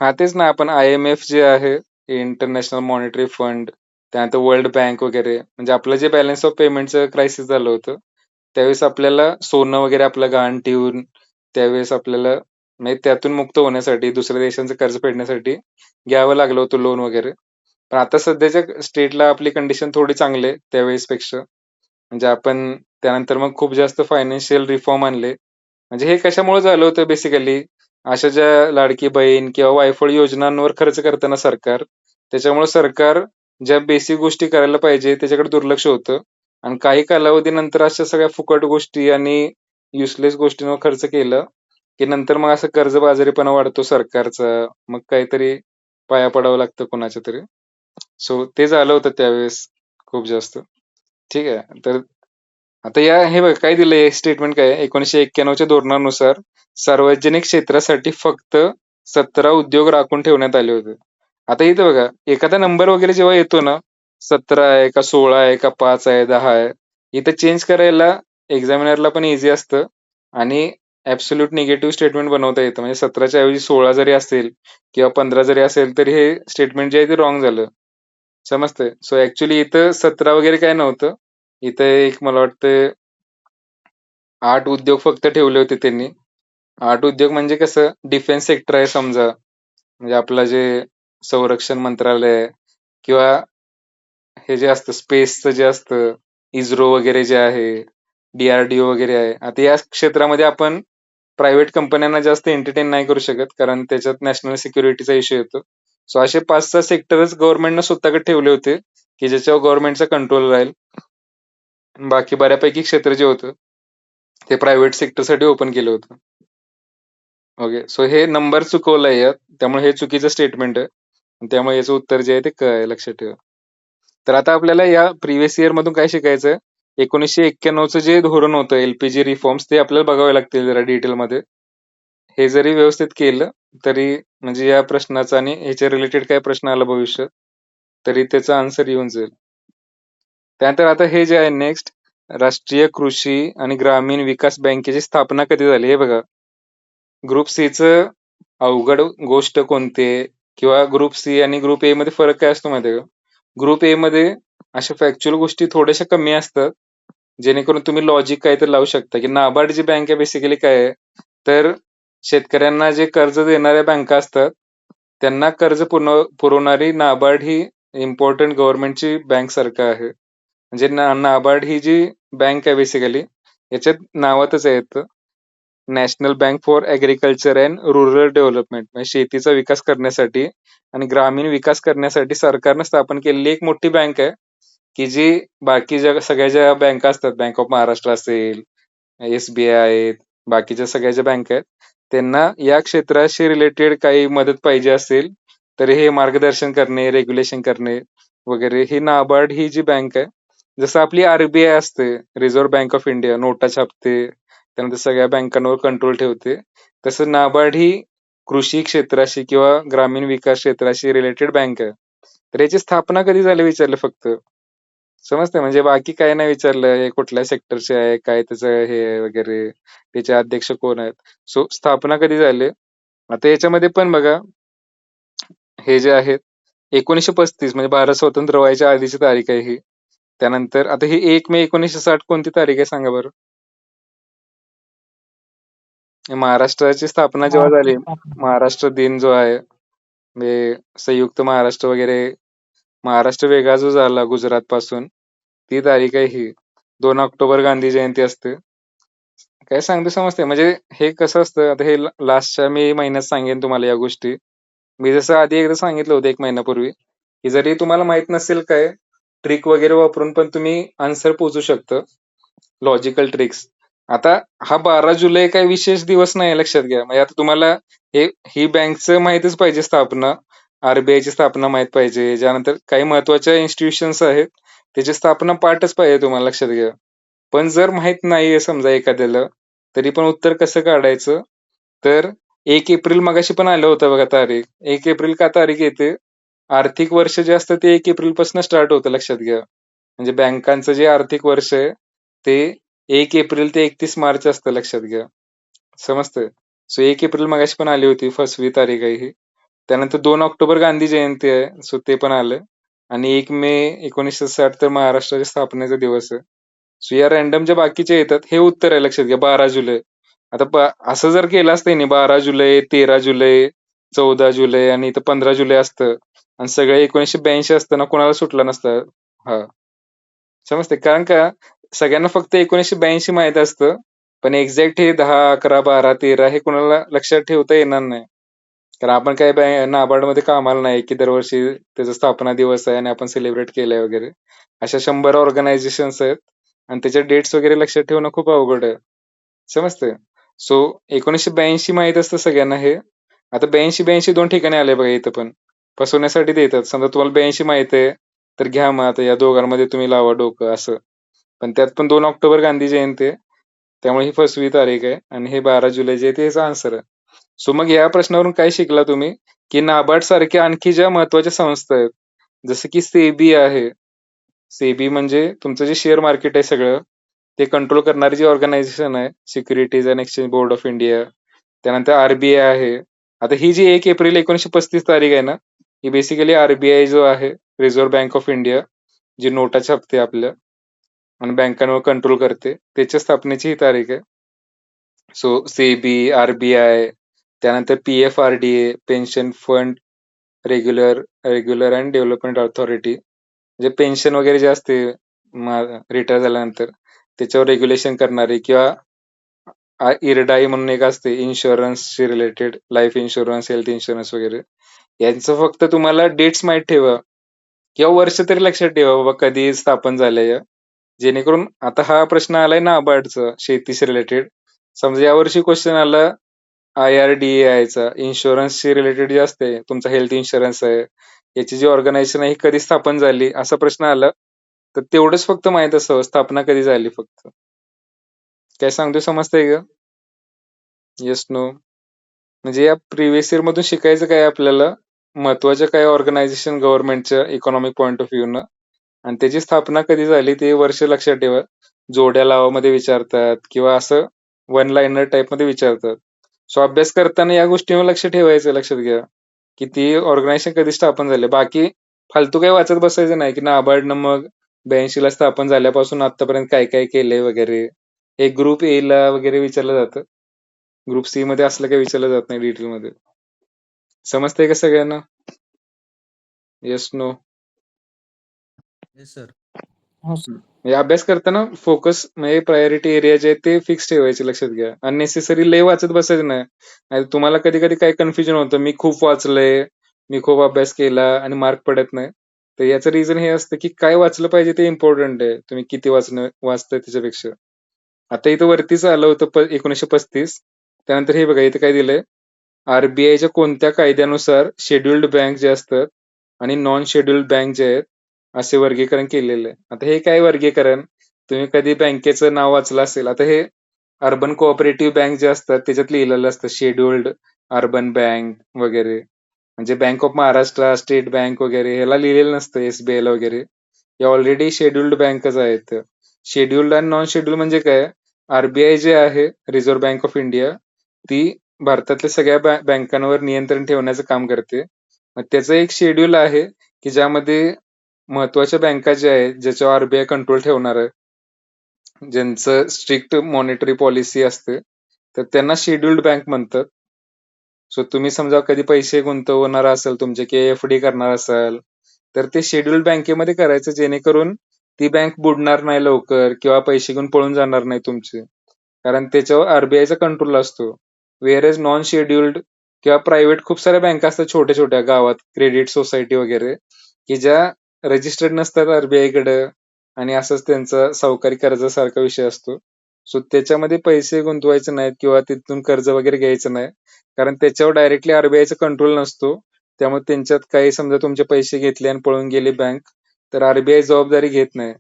हां, तेच ना आपण IMF जे आहे, इंटरनॅशनल मॉनिटरी फंड, त्यानंतर वर्ल्ड बँक वगैरे म्हणजे आपलं जे बॅलन्स ऑफ पेमेंटचं क्रायसिस झालं होतं, त्यावेळेस आपल्याला सोनं वगैरे आपलं गहाण ठेवून त्यावेळेस आपल्याला म्हणजे त्यातून मुक्त होण्यासाठी दुसऱ्या देशांचं कर्ज फेडण्यासाठी घ्यावं लागलं होतं लोन वगैरे. पण आता सध्याच्या स्टेटला आपली कंडिशन थोडी चांगली आहे त्यावेळेसपेक्षा. म्हणजे आपण त्यानंतर मग खूप जास्त फायनान्शियल रिफॉर्म आणले. म्हणजे हे कशामुळे झालं होतं बेसिकली अशा ज्या लाडकी बहीण किंवा वायफळ योजनांवर खर्च करताना सरकार, त्याच्यामुळे सरकार ज्या बेसिक गोष्टी करायला पाहिजे त्याच्याकडे दुर्लक्ष होतं आणि काही कालावधीनंतर अशा सगळ्या फुकट गोष्टी आणि युजलेस गोष्टींवर खर्च केलं, की नंतर मग असं कर्जबाजारीपणा वाढतो सरकारचा. मग काहीतरी पाया पडावं लागतं कोणाच्या तरी. सो ते झालं होतं त्यावेळेस खूप जास्त. ठीक आहे. तर आता हे बघा काय दिलंय स्टेटमेंट काय आहे 1991च्या धोरणानुसार सार्वजनिक क्षेत्रासाठी फक्त 17 उद्योग राखून ठेवण्यात आले होते. आता इथं बघा एखादा नंबर वगैरे जेव्हा येतो ना 17 आहे का 16 आहे का 5 आहे 10 आहे इथं चेंज करायला एक्झामिनरला पण इझी असतं आणि ॲब्सोल्यूट निगेटिव्ह स्टेटमेंट बनवता येतं. म्हणजे 17च्या ऐवजी 16 जरी असेल किंवा 15 जरी असेल तरी हे स्टेटमेंट जे आहे ते रॉंग झालं. समजतंय? सो ॲक्चुअली इथं 17 वगैरे काय नव्हतं. इथं एक मला वाटतं 8 उद्योग फक्त ठेवले होते त्यांनी. 8 उद्योग म्हणजे कसं डिफेन्स सेक्टर आहे समजा. म्हणजे आपलं जे संरक्षण मंत्रालय आहे किंवा हे जे असतं स्पेसचं जे असतं, इस्रो वगैरे जे आहे, डी-आर-डी-ओ वगैरे आहे. आता या क्षेत्रामध्ये आपण प्रायव्हेट कंपन्यांना जास्त एंटरटेन नाही करू शकत कारण त्याच्यात नॅशनल सिक्युरिटीचा इश्यू येतो. सो असे 5-6 सेक्टरच गव्हर्नमेंटनं स्वतःकडे ठेवले होते, की ज्याच्यावर गव्हर्नमेंटचा कंट्रोल राहील. बाकी बऱ्यापैकी क्षेत्र जे होतं, ते प्रायव्हेट सेक्टरसाठी ओपन केलं होतं. ओके. सो हे नंबर चुकवलाय यात. त्यामुळे हे चुकीचं स्टेटमेंट आहे. आणि त्यामुळे याचं उत्तर जे आहे ते क आहे लक्षात ठेवा. तर आता आपल्याला या प्रिव्हियस इयर मधून काय शिकायचं 1991चं जे धोरण होतं एल-पी-जी रिफॉर्म्स ते आपल्याला बघावे लागतील जरा डिटेलमध्ये. हे जरी व्यवस्थित केलं, तरी म्हणजे या प्रश्नाचा आणि ह्याच्या रिलेटेड काय प्रश्न आला भविष्यात, तरी त्याचा आन्सर येऊन जाईल. त्यानंतर आता हे जे आहे नेक्स्ट राष्ट्रीय कृषी आणि ग्रामीण विकास बँकेची स्थापना कधी झाली हे बघा. ग्रुप सीचं अवघड गोष्ट कोणती आहे? किंवा ग्रुप सी आणि ग्रुप ए मध्ये फरक काय असतो माहिती आहे का? ग्रुप ए मध्ये अशा फॅक्च्युअल गोष्टी थोड्याशा कमी असतात. जेणेकरून तुम्ही लॉजिक काहीतरी लावू शकता, की नाबार्ड जी बँक आहे बेसिकली काय आहे? तर शेतकऱ्यांना जे कर्ज देणाऱ्या बँका असतात, त्यांना कर्ज पुरवणारी नाबार्ड ही इम्पोर्टंट गव्हर्नमेंटची बँक सारखं आहे. म्हणजे नाबार्ड ही जी बँक आहे बेसिकली याच्यात नावातच आहे येतं national bank for agriculture and rural development, म्हणजे शेतीचा विकास करण्यासाठी आणि ग्रामीण विकास करण्यासाठी सरकारनं स्थापन केलेली एक मोठी बँक आहे, की जी बाकीच्या सगळ्या ज्या बँका असतात, बँक ऑफ महाराष्ट्र असेल, SBI आहेत, बाकीच्या सगळ्या ज्या बँका आहेत, त्यांना या क्षेत्राशी रिलेटेड काही मदत पाहिजे असेल, तर हे मार्गदर्शन करणे, रेग्युलेशन करणे वगैरे ही नाबार्ड ही जी बँक आहे, जसं आपली RBI असते, रिझर्व्ह बँक ऑफ इंडिया, नोटा छापते, त्यानंतर सगळ्या बँकांवर कंट्रोल ठेवते, तसं नाबार्ड ही कृषी क्षेत्राशी किंवा ग्रामीण विकास क्षेत्राशी रिलेटेड बँक आहे. तर याची स्थापना कधी झाली विचारलं फक्त. समजतंय? म्हणजे बाकी काही नाही विचारलं, हे कुठल्या सेक्टरचे आहे, काय त्याचं हे आहे वगैरे, त्याचे अध्यक्ष कोण आहेत. सो स्थापना कधी झाली? आता याच्यामध्ये पण बघा, हे जे आहेत 1935 म्हणजे भारत स्वतंत्र व्हायच्या आधीची तारीख आहे ही. त्यानंतर आता ही 1 मे 1960 कोणती तारीख आहे सांगा बरं? महाराष्ट्राची स्थापना जेव्हा
महाराष्ट्र
झाली,
स्थापना.
महाराष्ट्र दिन जो आहे, म्हणजे संयुक्त महाराष्ट्र वगैरे, महाराष्ट्र वेगळा जो झाला गुजरातपासून, ती तारीख आहे ही. 2 ऑक्टोबर गांधी जयंती असते. काय सांगतो समजतंय? म्हणजे हे कसं असतं, आता हे लास्टच्या मी महिन्यात सांगेन तुम्हाला या गोष्टी. मी जसं आधी एकदा सांगितलं होतं 1 महिन्यापूर्वी, की जरी तुम्हाला माहीत नसेल काय, ट्रिक वगैरे वापरून पण तुम्ही आन्सर पोहोचू शकतं. Logical tricks. आता हा 12 जुलै काही विशेष दिवस नाही लक्षात घ्या. म्हणजे आता तुम्हाला हे ही बँकचं माहीतच पाहिजे स्थापना. RBIची स्थापना माहीत पाहिजे. त्यानंतर काही महत्त्वाच्या इन्स्टिट्यूशन्स आहेत, त्याची स्थापना पाठच पाहिजे तुम्हाला लक्षात घ्या. पण जर माहीत नाहीये समजा एखाद्याला, तरी पण उत्तर कसं काढायचं? तर 1 एप्रिल मगाशी पण आलं होतं बघा तारीख. 1 एप्रिल का तारीख येते? आर्थिक वर्ष जे असतं ते 1 एप्रिलपासून स्टार्ट होतं लक्षात घ्या. म्हणजे बँकांचं जे आर्थिक वर्ष आहे, ते 1 एप्रिल ते 31 मार्च असतं लक्षात घ्या. समजतंय? सो 1 एप्रिल मगाशी पण आली होती, 1वी तारीख आहे ही. त्यानंतर 2 ऑक्टोबर गांधी जयंती आहे, सो ते पण आलं. आणि 1 मे 1960 तर महाराष्ट्राच्या स्थापनेचा दिवस आहे. सो या रँडम ज्या बाकीच्या येतात, हे उत्तर आहे लक्षात घ्या 12 जुलै. आता असं जर केलं असतं ह्यानी 12 जुलै, 13 जुलै, 14 जुलै आणि इथं 15 जुलै असतं आणि सगळं 1982 असतं ना, कोणाला सुटलं नसतं. हां. समजतंय? कारण का सगळ्यांना फक्त 1982 माहीत असतं. पण एक्झॅक्ट हे 10, 11, 12, 13 हे कोणाला लक्षात ठेवता येणार नाही. कारण आपण काय नाबार्डमध्ये कामाला नाही, की दरवर्षी त्याचा स्थापना दिवस आहे आणि आपण सेलिब्रेट केलंय वगैरे. अशा 100 ऑर्गनायझेशन्स आहेत आणि त्याच्या डेट्स वगैरे लक्षात ठेवणं खूप अवघड आहे. समजतंय? सो 1982 माहीत असतं सगळ्यांना हे. आता 82-82 2 ठिकाणी आले बघा इथं पण. फसवण्यासाठी देतात. समजा तुम्हाला 82 माहीत आहे, तर घ्या मग आता या दोघांमध्ये तुम्ही लावा डोकं असं. पण त्यात पण 2 ऑक्टोबर गांधी जयंती आहे. त्यामुळे ही 1वी तारीख आहे आणि हे 12 जुलै जे आहे ते याचा आन्सर आहे. सो मग या प्रश्नावरून काय शिकला तुम्ही? की नाबार्ड सारख्या आणखी ज्या महत्त्वाच्या संस्था आहेत, जसं की सेबी आहे. सेबी म्हणजे तुमचं जे शेअर मार्केट आहे सगळं, ते कंट्रोल करणारी जी ऑर्गनायझेशन आहे, securities and exchange board of India. त्यानंतर RBI आहे. आता ही जी 1 एप्रिल 1935 तारीख आहे ना, ही बेसिकली RBI जो आहे, रिझर्व्ह बँक ऑफ इंडिया, जी नोटा छापते आपल्या आणि बँकांवर कंट्रोल करते, त्याच्या स्थापनेची ही तारीख आहे. सो सेबी, RBI, त्यानंतर PFRDA, pension fund regular and development authority, म्हणजे पेन्शन वगैरे जे असते रिटायर झाल्यानंतर त्याच्यावर रेग्युलेशन करणारी, किंवा IRDAI म्हणून एक असते इन्शुरन्सशी related, life insurance, health insurance वगैरे. यांचं फक्त तुम्हाला डेट्स माहीत ठेवा किंवा वर्ष तरी लक्षात ठेवा बाबा कधी स्थापन झालंय. जेणेकरून आता हा प्रश्न आलाय नाबार्डचा शेतीशी रिलेटेड. समजा यावर्षी क्वेश्चन आला IRDAI इन्शुरन्सशी रिलेटेड जे असते, तुमचा हेल्थ इन्शुरन्स आहे, याची जी ऑर्गनायझेशन आहे ही कधी स्थापन झाली असा प्रश्न आला, तर तेवढंच फक्त माहित असावं स्थापना कधी झाली फक्त. काय सांगतोय समजतंय का? Yes, no? म्हणजे या प्रिव्हियस इयर मधून शिकायचं काय आपल्याला? महत्वाच्या काही ऑर्गनायझेशन गव्हर्नमेंटच्या इकॉनॉमिक पॉइंट ऑफ व्ह्यूनं आणि त्याची स्थापना कधी झाली ते वर्ष लक्षात ठेवा. जोड्या लावामध्ये विचारतात किंवा असं वन लाईनर टाईपमध्ये विचारतात. सो अभ्यास करताना या गोष्टीवर लक्ष ठेवायचं, लक्षात घ्या, की ती ऑर्गनायझेशन कधी स्थापन झाली. बाकी फालतू काही वाचत बसायचं नाही, की नाबार्डनं मग 82 ला स्थापन झाल्यापासून आतापर्यंत काय काय केलंय वगैरे. हे ग्रुप ए ला वगैरे विचारलं जातं. ग्रुप सी मध्ये असलं काही विचारलं जात नाही डिटेलमध्ये. समजतंय का सगळ्यांना? Yes, no?
Yes sir. हो सर.
म्हणजे अभ्यास करताना फोकस म्हणजे प्रायोरिटी एरिया जे आहेत ते फिक्स ठेवायचे लक्षात घ्या. अननेसेसरी लय वाचत बसायचं नाही. नाहीतर तुम्हाला कधी-कधी काय कन्फ्युजन होतं, मी खूप वाचलंय, मी खूप अभ्यास केला आणि मार्क पडत नाही. तर याचं रिझन हे असतं, की काय वाचलं पाहिजे ते इम्पोर्टंट आहे. तुम्ही किती वाचताय त्याच्यापेक्षा. आता इथं वरतीच आलं होतं 1935. त्यानंतर हे बघा इथे काय दिलंय, आर-बी-आयच्या कोणत्या कायद्यानुसार शेड्यूल्ड बँक जे असतात आणि नॉन शेड्यूल्ड बँक जे आहेत, असे वर्गीकरण केलेलं आहे. आता हे काय वर्गीकरण? तुम्ही कधी बँकेचं नाव वाचलं असेल. आता हे अर्बन कोऑपरेटिव्ह बँक जे असतात त्याच्यात लिहिलेलं असतं शेड्यूल्ड अर्बन बँक वगैरे. म्हणजे bank of Maharashtra, state bank वगैरे ह्याला लिहिलेलं नसतं एस-बी-आयला वगैरे. हे ऑलरेडी शेड्यूल्ड बँकच आहेत. शेड्यूल्ड आणि नॉन शेड्यूल्ड म्हणजे काय? आर-बी-आय जे आहे, रिझर्व्ह बँक ऑफ इंडिया, ती भारतातल्या सगळ्या बँकांवर नियंत्रण ठेवण्याचं काम करते. मग त्याचं एक शेड्यूल आहे, की ज्यामध्ये महत्त्वाच्या बँका ज्या आहेत, ज्याच्यावर आर-बी-आय कंट्रोल ठेवणार आहे, ज्यांचं स्ट्रिक्ट मॉनिटरी पॉलिसी असते, तर त्यांना शेड्यूल्ड बँक म्हणतात. सो तुम्ही समजा कधी पैसे गुंतवणार असाल तुमचे किंवा एफ-डी करणार असाल, तर ते शेड्यूल्ड बँकेमध्ये करायचं जेणेकरून ती बँक बुडणार नाही लवकर किंवा पैसे घेऊन पळून जाणार नाही तुमचे. कारण त्याच्यावर आर-बी-आयचा कंट्रोल असतो. व्हेअर नॉन शेड्यूल्ड किंवा प्रायव्हेट खूप साऱ्या बँका असतात छोट्या-छोट्या गावात, क्रेडिट सोसायटी वगैरे, की ज्या रजिस्टर्ड नसतात आर-बी-आयकडं आणि असंच त्यांचा सावकारी कर्जासारखा विषय असतो. सो त्याच्यामध्ये पैसे गुंतवायचे नाहीत किंवा तिथून कर्ज वगैरे घ्यायचं नाही. कारण त्याच्यावर डायरेक्टली आर-बी-आयचा कंट्रोल नसतो. त्यामुळे त्यांच्यात काही समजा तुमचे पैसे घेतले आणि पळून गेली बँक, तर आर-बी-आय जबाबदारी घेत नाही.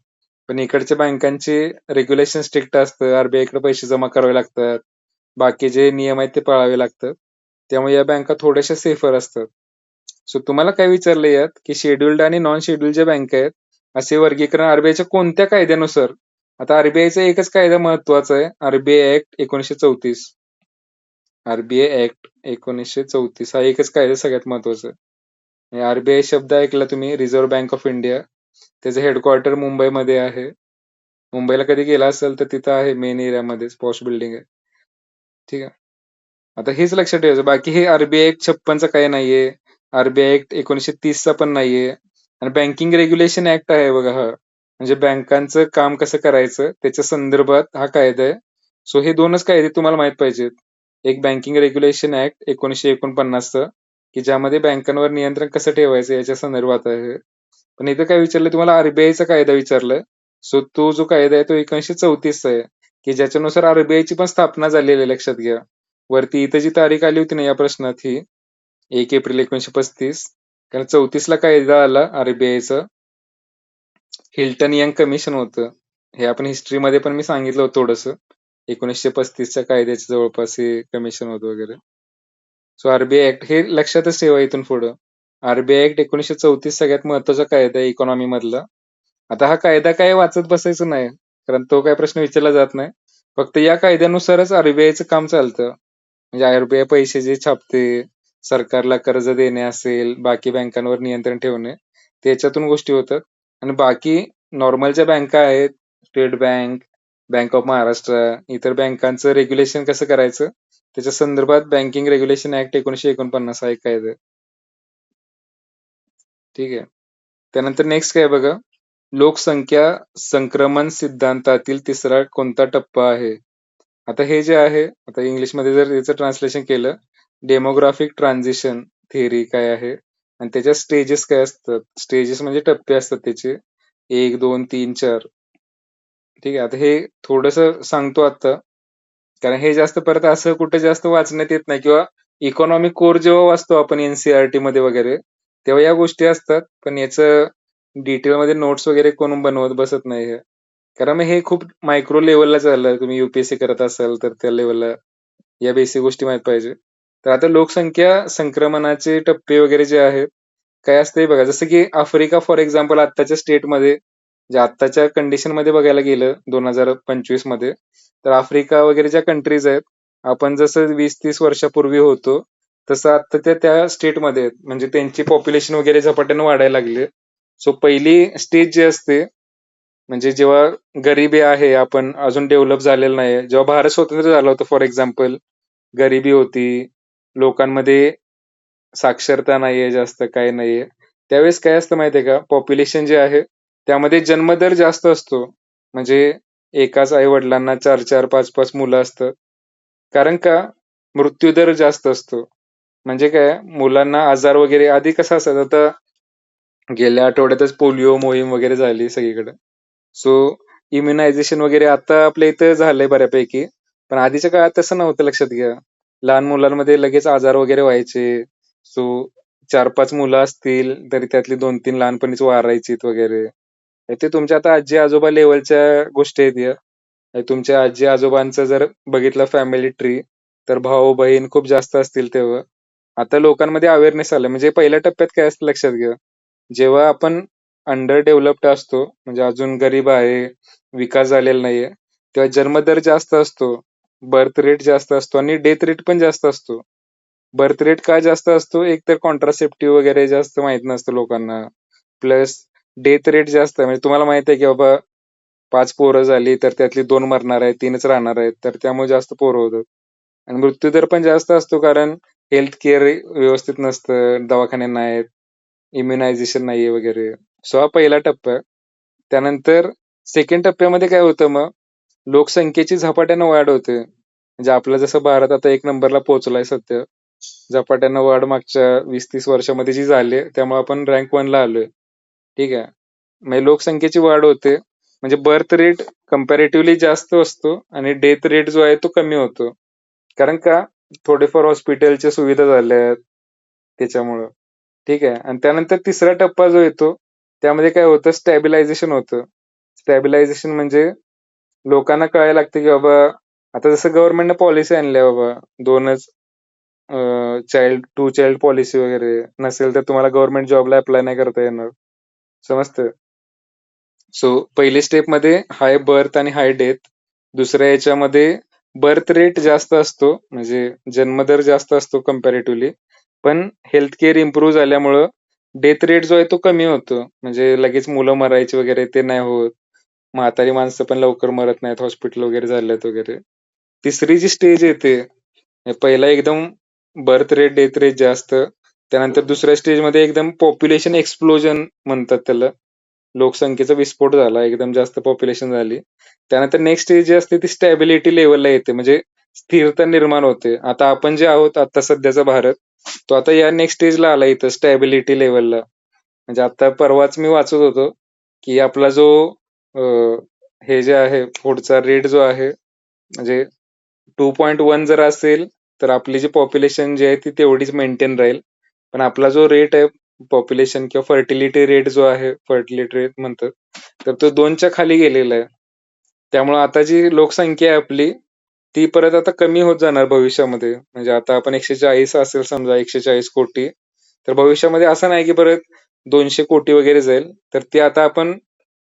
पण इकडच्या बँकांचे रेग्युलेशन स्ट्रिक्ट असतं. आर-बी-आयकडे पैसे जमा करावे लागतात. बाकी जे नियम आहेत ते पाळावे लागतात. त्यामुळे या बँका थोड्याशा सेफर असतात. सो तुम्हाला काय विचारलं यात, की शेड्यूल्ड आणि नॉन शेड्यूल्ड ज्या बँका आहेत, असे वर्गीकरण आर-बी-आयच्या कोणत्या कायद्यानुसार? आता आर-बी-आयचा एकच कायदा महत्त्वाचा आहे. RBI act 1934. आर-बी-आय ॲक्ट 1934 हा एकच कायदा सगळ्यात महत्त्वाचा आहे. आर-बी-आय शब्द ऐकला तुम्ही, रिझर्व्ह बँक ऑफ इंडिया. त्याचं हेडक्वार्टर मुंबईमध्ये आहे. मुंबईला कधी गेला असेल तर तिथं आहे मेन एरियामध्येच पॉश बिल्डिंग आहे. ठीक आहे. आता हेच लक्षात ठेवायचं. बाकी हे आर-बी-आय ॲक्ट 56चा काही नाहीये. आर-बी-आय ॲक्ट 1930चा पण नाहीये. आणि बँकिंग रेग्युलेशन ॲक्ट आहे बघा हा. म्हणजे बँकांचं काम कसं करायचं त्याच्या संदर्भात हा कायदा आहे. सो हे 2च कायदे तुम्हाला माहित पाहिजेत. एक बँकिंग रेग्युलेशन ॲक्ट 1949चं, की ज्यामध्ये बँकांवर नियंत्रण कसं ठेवायचं याच्या संदर्भात आहे. पण इथं काय विचारलं तुम्हाला आर-बी-आयचा कायदा विचारलाय. सो तो जो कायदा आहे तो 1934चा आहे, की ज्याच्यानुसार आर-बी-आयची पण स्थापना झालेली आहे लक्षात घ्या. वरती इथं जी तारीख आली होती ना या प्रश्नात ही 1 एप्रिल 1935, कारण 34ला कायदा आला आर-बी-आयचा. हिल्टन यंग कमिशन होतं. हे आपण हिस्ट्रीमध्ये पण मी सांगितलं होतं थोडंसं. 1935च्या कायद्याच्या जवळपास हे कमिशन होतं वगैरे. सो आर-बी-आय ॲक्ट हे लक्षातच ठेवा इथून पुढं. आर-बी-आय ॲक्ट 1934 सगळ्यात महत्त्वाचा कायदा आहे इकॉनॉमी मधला. आता हा कायदा काय वाचत बसायचं नाही, कारण तो काही प्रश्न विचारला जात नाही. फक्त या कायद्यानुसारच आर-बी-आयचं काम चालतं. म्हणजे आर-बी-आय पैसे जे छापते, सरकारला कर्ज देणे असेल, बाकी बँकांवर नियंत्रण ठेवणे, त्याच्यातून गोष्टी होतात. आणि बाकी नॉर्मल ज्या बँका आहेत, state bank, bank of Maharashtra, इतर बँकांचं रेग्युलेशन कसं करायचं, त्याच्या संदर्भात बँकिंग रेग्युलेशन ॲक्ट 1949 हा एक कायदा आहे. ठीक आहे. त्यानंतर नेक्स्ट काय बघा, लोकसंख्या संक्रमण सिद्धांतातील तिसरा कोणता टप्पा आहे? आता हे जे आहे, आता इंग्लिशमध्ये जर याचं ट्रान्सलेशन केलं, डेमोग्राफिक ट्रान्झिशन थिअरी काय आहे आणि त्याच्या स्टेजेस काय असतात? स्टेजेस म्हणजे टप्पे असतात त्याचे 1, 2, 3, 4. ठीक आहे. आता हे थोडंसं सांगतो आता, कारण हे जास्त परत असं कुठे जास्त वाचण्यात येत नाही किंवा इकॉनॉमी कोर जेव्हा वाचतो आपण एन-सी-आर-टीमध्ये वगैरे, तेव्हा या गोष्टी असतात. पण याचं डिटेलमध्ये नोट्स वगैरे कोण बनवत बसत नाही हे. कारण मग हे खूप मायक्रो लेव्हलला चाललं. तुम्ही यू-पी-एस-सी करत असाल तर त्या लेव्हलला या बेसिक गोष्टी माहीत पाहिजे. तर आता लोकसंख्या संक्रमणाचे टप्पे वगैरे जे आहेत, काय असतंय बघा, जसं की आफ्रिका फॉर एक्झाम्पल आत्ताच्या स्टेटमध्ये, जे आत्ताच्या कंडिशनमध्ये बघायला गेलं 2025 मध्ये, तर आफ्रिका वगैरे ज्या कंट्रीज आहेत, आपण जसं 20-30 वर्षापूर्वी होतो, तसं आता त्या त्या स्टेटमध्ये आहेत. म्हणजे त्यांची पॉप्युलेशन वगैरे झपाट्याने वाढायला लागली. सो पहिली स्टेज जी असते, म्हणजे जेव्हा गरिबी आहे, आपण अजून डेव्हलप झालेलं नाही. जेव्हा भारत स्वतंत्र झाला होता फॉर एक्झाम्पल, गरिबी होती, लोकांमध्ये साक्षरता नाहीये जास्त, काही नाहीये. त्यावेळेस काय असतं माहितीये का, पॉप्युलेशन जे आहे, त्यामध्ये जन्मदर जास्त असतो. म्हणजे एकाच आई वडिलांना 4-4, 5-5 मुलं असतात. कारण का मृत्यूदर जास्त असतो. म्हणजे काय मुलांना आजार वगैरे आधी कसं असायचं आता गेल्या आठवड्यातच पोलिओ मोहीम वगैरे झाली सगळीकडे. सो इम्युनायझेशन वगैरे आता आपल्या इथं झालंय बऱ्यापैकी. पण आधीच्या काळात तसं नव्हतं लक्षात घ्या. लहान मुलांमध्ये लगेच आजार वगैरे व्हायचे. सो 4-5 मुलं असतील तरी त्यातली 2-3 लहानपणीच वारायचीत वगैरे. ते तुमच्या आता आजी-आजोबा लेव्हलच्या गोष्टी आहेत या. तुमच्या आजी-आजोबांचं जर बघितलं फॅमिली ट्री तर भाऊ-बहीण खूप जास्त असतील तेव्हा. आता लोकांमध्ये अवेअरनेस आला म्हणजे पहिल्या टप्प्यात काय असतं लक्षात घ्या. जेव्हा आपण अंडर डेव्हलप्ड असतो, म्हणजे अजून गरीब आहे, विकास झालेला नाहीये, तेव्हा जन्मदर जास्त असतो, बर्थ रेट जास्त असतो आणि डेथ रेट पण जास्त असतो. बर्थ रेट का जास्त असतो? एक तर कॉन्ट्रासेप्टिव्ह वगैरे जास्त माहीत नसतं लोकांना. प्लस डेथ रेट जास्त आहे. म्हणजे तुम्हाला माहिती आहे की बाबा 5 पोरं झाली, तर त्यातली 2 मरणार आहेत, 3च राहणार आहेत. तर त्यामुळे जास्त पोरं होतात. आणि मृत्यूदर पण जास्त असतो कारण हेल्थ केअर व्यवस्थित नसतं, दवाखाने नाहीत, इम्युनायझेशन नाहीये वगैरे. सो हा पहिला टप्पा आहे. त्यानंतर सेकंड टप्प्यामध्ये काय होतं मग, लोकसंख्येची झपाट्यानं वाढ होते. म्हणजे आपलं जसं भारत आता 1 नंबरला पोहोचलाय सध्या. झपाट्यानं वाढ मागच्या 20-30 वर्षामध्ये जी झाली आहे, त्यामुळे आपण रँक 1 ला आलोय. ठीक आहे. म्हणजे लोकसंख्येची वाढ होते. म्हणजे बर्थ रेट कंपॅरेटिव्हली जास्त असतो आणि डेथ रेट जो आहे तो कमी होतो. कारण का थोडेफार हॉस्पिटलच्या सुविधा झाल्यात त्याच्यामुळं. ठीक आहे. आणि त्यानंतर तिसरा टप्पा जो येतो, त्यामध्ये काय होतं स्टॅबिलायझेशन होतं. स्टॅबिलायझेशन म्हणजे लोकांना कळायला लागतं की बाबा आता जसं गव्हर्नमेंटनं पॉलिसी आणल्या बाबा 2च चाइल्ड टू चाइल्ड पॉलिसी वगैरे. नसेल तर तुम्हाला गव्हर्नमेंट जॉबला अप्लाय नाही करता येणार. समजतं? सो पहिली स्टेपमध्ये हाय बर्थ आणि हाय डेथ. दुसऱ्या याच्यामध्ये बर्थ रेट जास्त असतो, म्हणजे जन्मदर जास्त असतो कंपॅरेटिव्हली. पण हेल्थ केअर इम्प्रूव्ह झाल्यामुळं डेथ रेट जो आहे तो कमी होतो. म्हणजे लगेच मुलं मरायची वगैरे ते नाही होत. म्हातारी माणसं पण लवकर मरत नाहीत, हॉस्पिटल वगैरे झाल्यात वगैरे. तिसरी जी स्टेज येते, पहिला एकदम बर्थ रेट, डेथ रेट जास्त. त्यानंतर दुसऱ्या स्टेजमध्ये एकदम पॉप्युलेशन एक्सप्लोजन म्हणतात त्याला. लोकसंख्येचा विस्फोट झाला, एकदम जास्त पॉप्युलेशन झाली. त्यानंतर नेक्स्ट स्टेज जी असते ती स्टॅबिलिटी लेव्हलला येते, म्हणजे स्थिरता निर्माण होते. आता आपण जे आहोत आता सध्याचा भारत, तो आता या नेक्स्ट स्टेजला आला इथं स्टॅबिलिटी लेव्हलला. म्हणजे आता परवाच मी वाचत होतो, की आपला जो हे जे आहे पुढचा रेट जो आहे, म्हणजे 2.1 जर असेल, तर आपली जी पॉप्युलेशन जी आहे ती तेवढीच मेंटेन राहील. पण आपला जो रेट आहे पॉप्युलेशन किंवा फर्टिलिटी रेट जो आहे, फर्टिलिटी रेट म्हणतात, तर तो 2च्या खाली गेलेला आहे. त्यामुळे आता जी लोकसंख्या आहे आपली, ती परत आता कमी होत जाणार भविष्यामध्ये. म्हणजे आता आपण 140 असेल समजा 140 कोटी, तर भविष्यामध्ये असं नाही की परत 200 कोटी वगैरे जाईल. तर ते आता आपण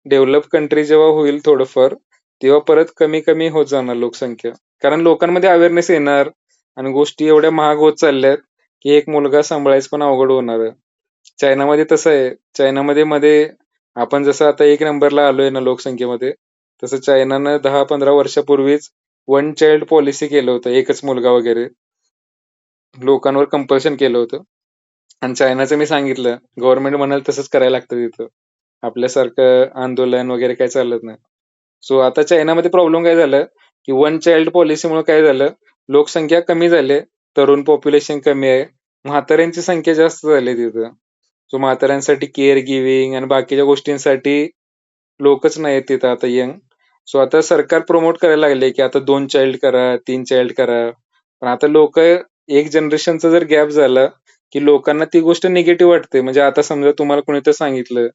डेव्हलप कंट्री जेव्हा होईल थोडंफार, तेव्हा परत कमी-कमी होत जाणार लोकसंख्या. कारण लोकांमध्ये अवेअरनेस येणार आणि गोष्टी एवढ्या महाग होत चालल्यात, की एक मुलगा सांभाळायचं पण अवघड होणार आहे. चायनामध्ये तसं आहे. चायनामध्ये मध्ये आपण जसं आता 1 नंबरला आलोय ना लोकसंख्येमध्ये, तसं चायनानं 10-15 वर्षापूर्वीच वन चाइल्ड पॉलिसी केलं होतं. एकच मुलगा वगैरे. लोकांवर कंपल्शन केलं होतं. आणि चायनाचं मी सांगितलं, गव्हर्नमेंट म्हणाल तसंच करायला लागतं तिथं. आपल्यासारखं आंदोलन वगैरे काही चालत नाही. सो आता चायनामध्ये प्रॉब्लेम काय झालं, की वन चाइल्ड पॉलिसीमुळे काय झालं, लोकसंख्या कमी झाली, तरुण पॉप्युलेशन कमी आहे, म्हाताऱ्यांची संख्या जास्त झाली तिथं. सो म्हाताऱ्यांसाठी केअर गिव्हिंग आणि बाकीच्या गोष्टींसाठी लोकच नाहीयेत तिथं आता यंग. सो आता सरकार प्रमोट करायला लागले, की आता 2 चाइल्ड करा, 3 चाइल्ड करा. पण आता एक जनरेशनचा जर गॅप झाला, की लोकांना ती गोष्ट निगेटिव्ह वाटते. म्हणजे आता समजा तुम्हाला कोणीतरी सांगितलं,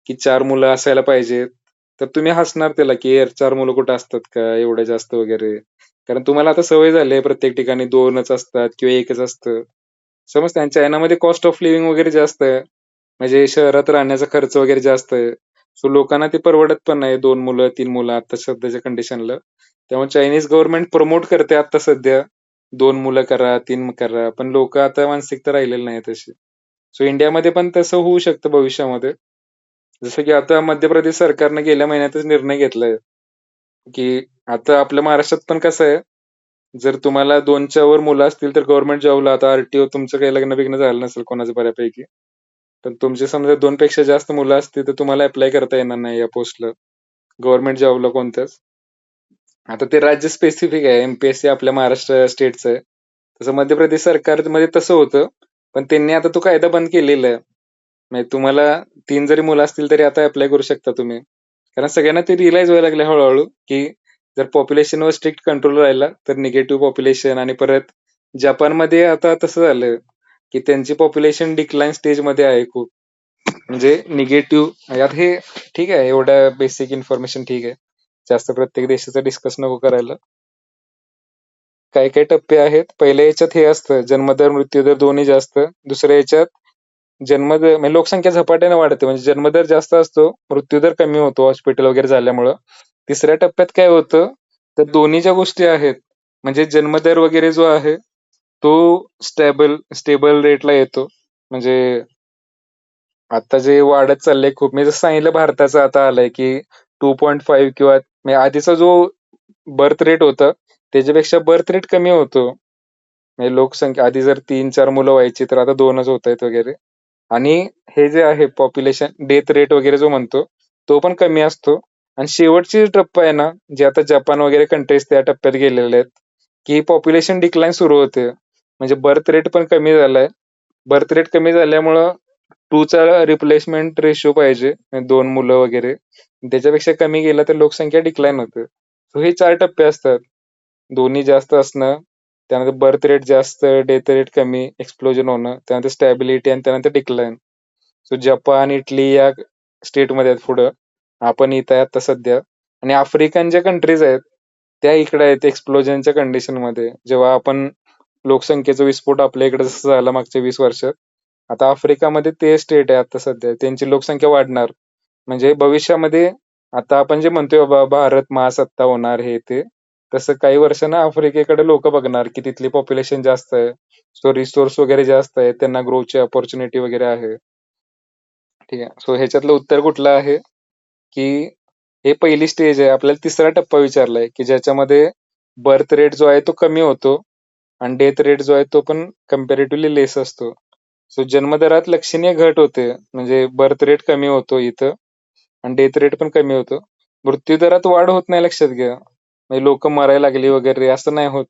की 4 मुलं असायला पाहिजेत. तर तुम्ही हसणार त्याला, की यार 4 मुलं कुठं असतात का एवढ्या जास्त वगैरे. कारण तुम्हाला आता सवय झाली आहे प्रत्येक ठिकाणी 2च असतात किंवा 1च असतं. समजतंय आणि चायनामध्ये कॉस्ट ऑफ लिव्हिंग वगैरे जास्त आहे. म्हणजे शहरात राहण्याचा खर्च वगैरे जास्त आहे. सो लोकांना ते परवडत पण नाही 2 मुलं, 3 मुलं आता सध्याच्या कंडिशनला. त्यामुळे चायनीज गव्हर्नमेंट प्रमोट करते आता सध्या 2 मुलं करा, 3 करा. पण लोकं आता मानसिकता राहिलेली नाही तशी. सो इंडियामध्ये पण तसं होऊ शकतं भविष्यामध्ये. जसं की आता मध्य प्रदेश सरकारने गेल्या महिन्यातच निर्णय घेतलाय, की आता आपल्या महाराष्ट्रात पण कसं आहे, जर तुम्हाला 2च्या वर मुलं असतील तर गव्हर्नमेंट जॉबला आता आर-टी-ओ तुमचं काही लग्न-बिग्न झालं नसेल कोणाचं बऱ्यापैकी. तर तुमचे समजा 2 पेक्षा जास्त मुलं असतील तर तुम्हाला अप्लाय करता येणार नाही या पोस्टला. गव्हर्नमेंट जॉबला कोणत्याच. आता ते राज्य स्पेसिफिक आहे. एमपीएससी आपल्या महाराष्ट्र स्टेटचं आहे. तसं मध्य प्रदेश सरकारमध्ये तसं होतं. पण त्यांनी आता तो कायदा बंद केलेला आहे. म्हणजे तुम्हाला 3 जरी मुलं असतील तरी आता अप्लाय करू शकता तुम्ही. कारण सगळ्यांना ते रिअलाईज व्हायला लागले हळूहळू, की जर पॉप्युलेशनवर स्ट्रिक्ट कंट्रोल राहिला तर निगेटिव्ह पॉप्युलेशन. आणि परत जपानमध्ये आता तसं झालं, की त्यांची पॉप्युलेशन डिक्लाइन स्टेजमध्ये आहे खूप. म्हणजे निगेटिव्ह यात हे ठीक आहे, एवढं बेसिक इन्फॉर्मेशन ठीक आहे. जास्त प्रत्येक देशाचं डिस्कस नको करायला. काही काही टप्पे आहेत. पहिल्या याच्यात हे असतं, जन्मदर मृत्यूदर दोन्ही जास्त. दुसऱ्या याच्यात जन्मदर म्हणजे लोकसंख्या झपाट्याने वाढते, म्हणजे जन्मदर जास्त असतो, मृत्यूदर कमी होतो हॉस्पिटल वगैरे झाल्यामुळं. तिसऱ्या टप्प्यात काय होतं, तर दोन्ही ज्या गोष्टी आहेत, म्हणजे जन्मदर वगैरे जो आहे तो स्टेबल स्टेबल रेटला येतो. म्हणजे आता जे वाढत चाललंय खूप, मी जसं सांगितलं भारताचं आता आलंय की 2.5 किंवा म्हणजे आधीचा जो बर्थ रेट होता त्याच्यापेक्षा बर्थ रेट कमी होतो. म्हणजे लोकसंख्या आधी जर 3-4 मुलं व्हायची तर आता 2च होत आहेत वगैरे. आणि हे जे आहे पॉप्युलेशन डेथ रेट वगैरे जो म्हणतो तो पण कमी असतो. आणि शेवटची टप्पा आहे ना, जे आता जपान वगैरे कंट्रीज त्या टप्प्यात गेलेले आहेत, की पॉप्युलेशन डिक्लाइन सुरू होते. म्हणजे बर्थ रेट पण कमी झालाय. बर्थ रेट कमी झाल्यामुळं 2चा रिप्लेसमेंट रेशो पाहिजे, म्हणजे 2 मुलं वगैरे. त्याच्यापेक्षा कमी गेला तर लोकसंख्या डिक्लाइन होते. सो हे 4 टप्पे असतात. दोन्ही जास्त असणं, त्यानंतर बर्थ रेट जास्त, डेथ रेट कमी, एक्सप्लोजन होणं, त्यानंतर स्टॅबिलिटी आणि त्यानंतर डिक्लाइन. सो जपान, इटली या स्टेटमध्ये आहेत पुढं. आपण इथं आहे आता सध्या. आणि आफ्रिकन ज्या कंट्रीज आहेत, त्या इकडे आहेत एक्सप्लोजनच्या कंडिशनमध्ये. जेव्हा आपण लोकसंख्येचा विस्फोट आपल्या इकडे जसं झाला मागच्या 20 वर्षात, आता आफ्रिकामध्ये ते स्टेट आहे आता सध्या. त्यांची लोकसंख्या वाढणार. म्हणजे भविष्यामध्ये आता आपण जे म्हणतोय बाबा भारत महासत्ता होणार हे ते, तसं काही वर्षांनी आफ्रिकेकडे लोक बघणार, की तिथली पॉप्युलेशन जास्त आहे. सो रिसोर्स वगैरे जास्त आहे. त्यांना ग्रोथची अपॉर्च्युनिटी वगैरे आहे. ठीक आहे. सो ह्याच्यातलं उत्तर कुठलं आहे, की हे पहिली स्टेज आहे. आपल्याला तिसरा टप्पा विचारलाय, की ज्याच्यामध्ये बर्थ रेट जो आहे तो कमी होतो आणि डेथ रेट जो आहे तो पण कंपॅरेटिव्हली लेस असतो. सो जन्मदरात लक्षणीय घट होते. म्हणजे बर्थ रेट कमी होतो इथं आणि डेथ रेट पण कमी होतो. मृत्यूदरात वाढ होत नाही, लक्षात घ्या. म्हणजे लोक मरायला लागली वगैरे असं नाही होत.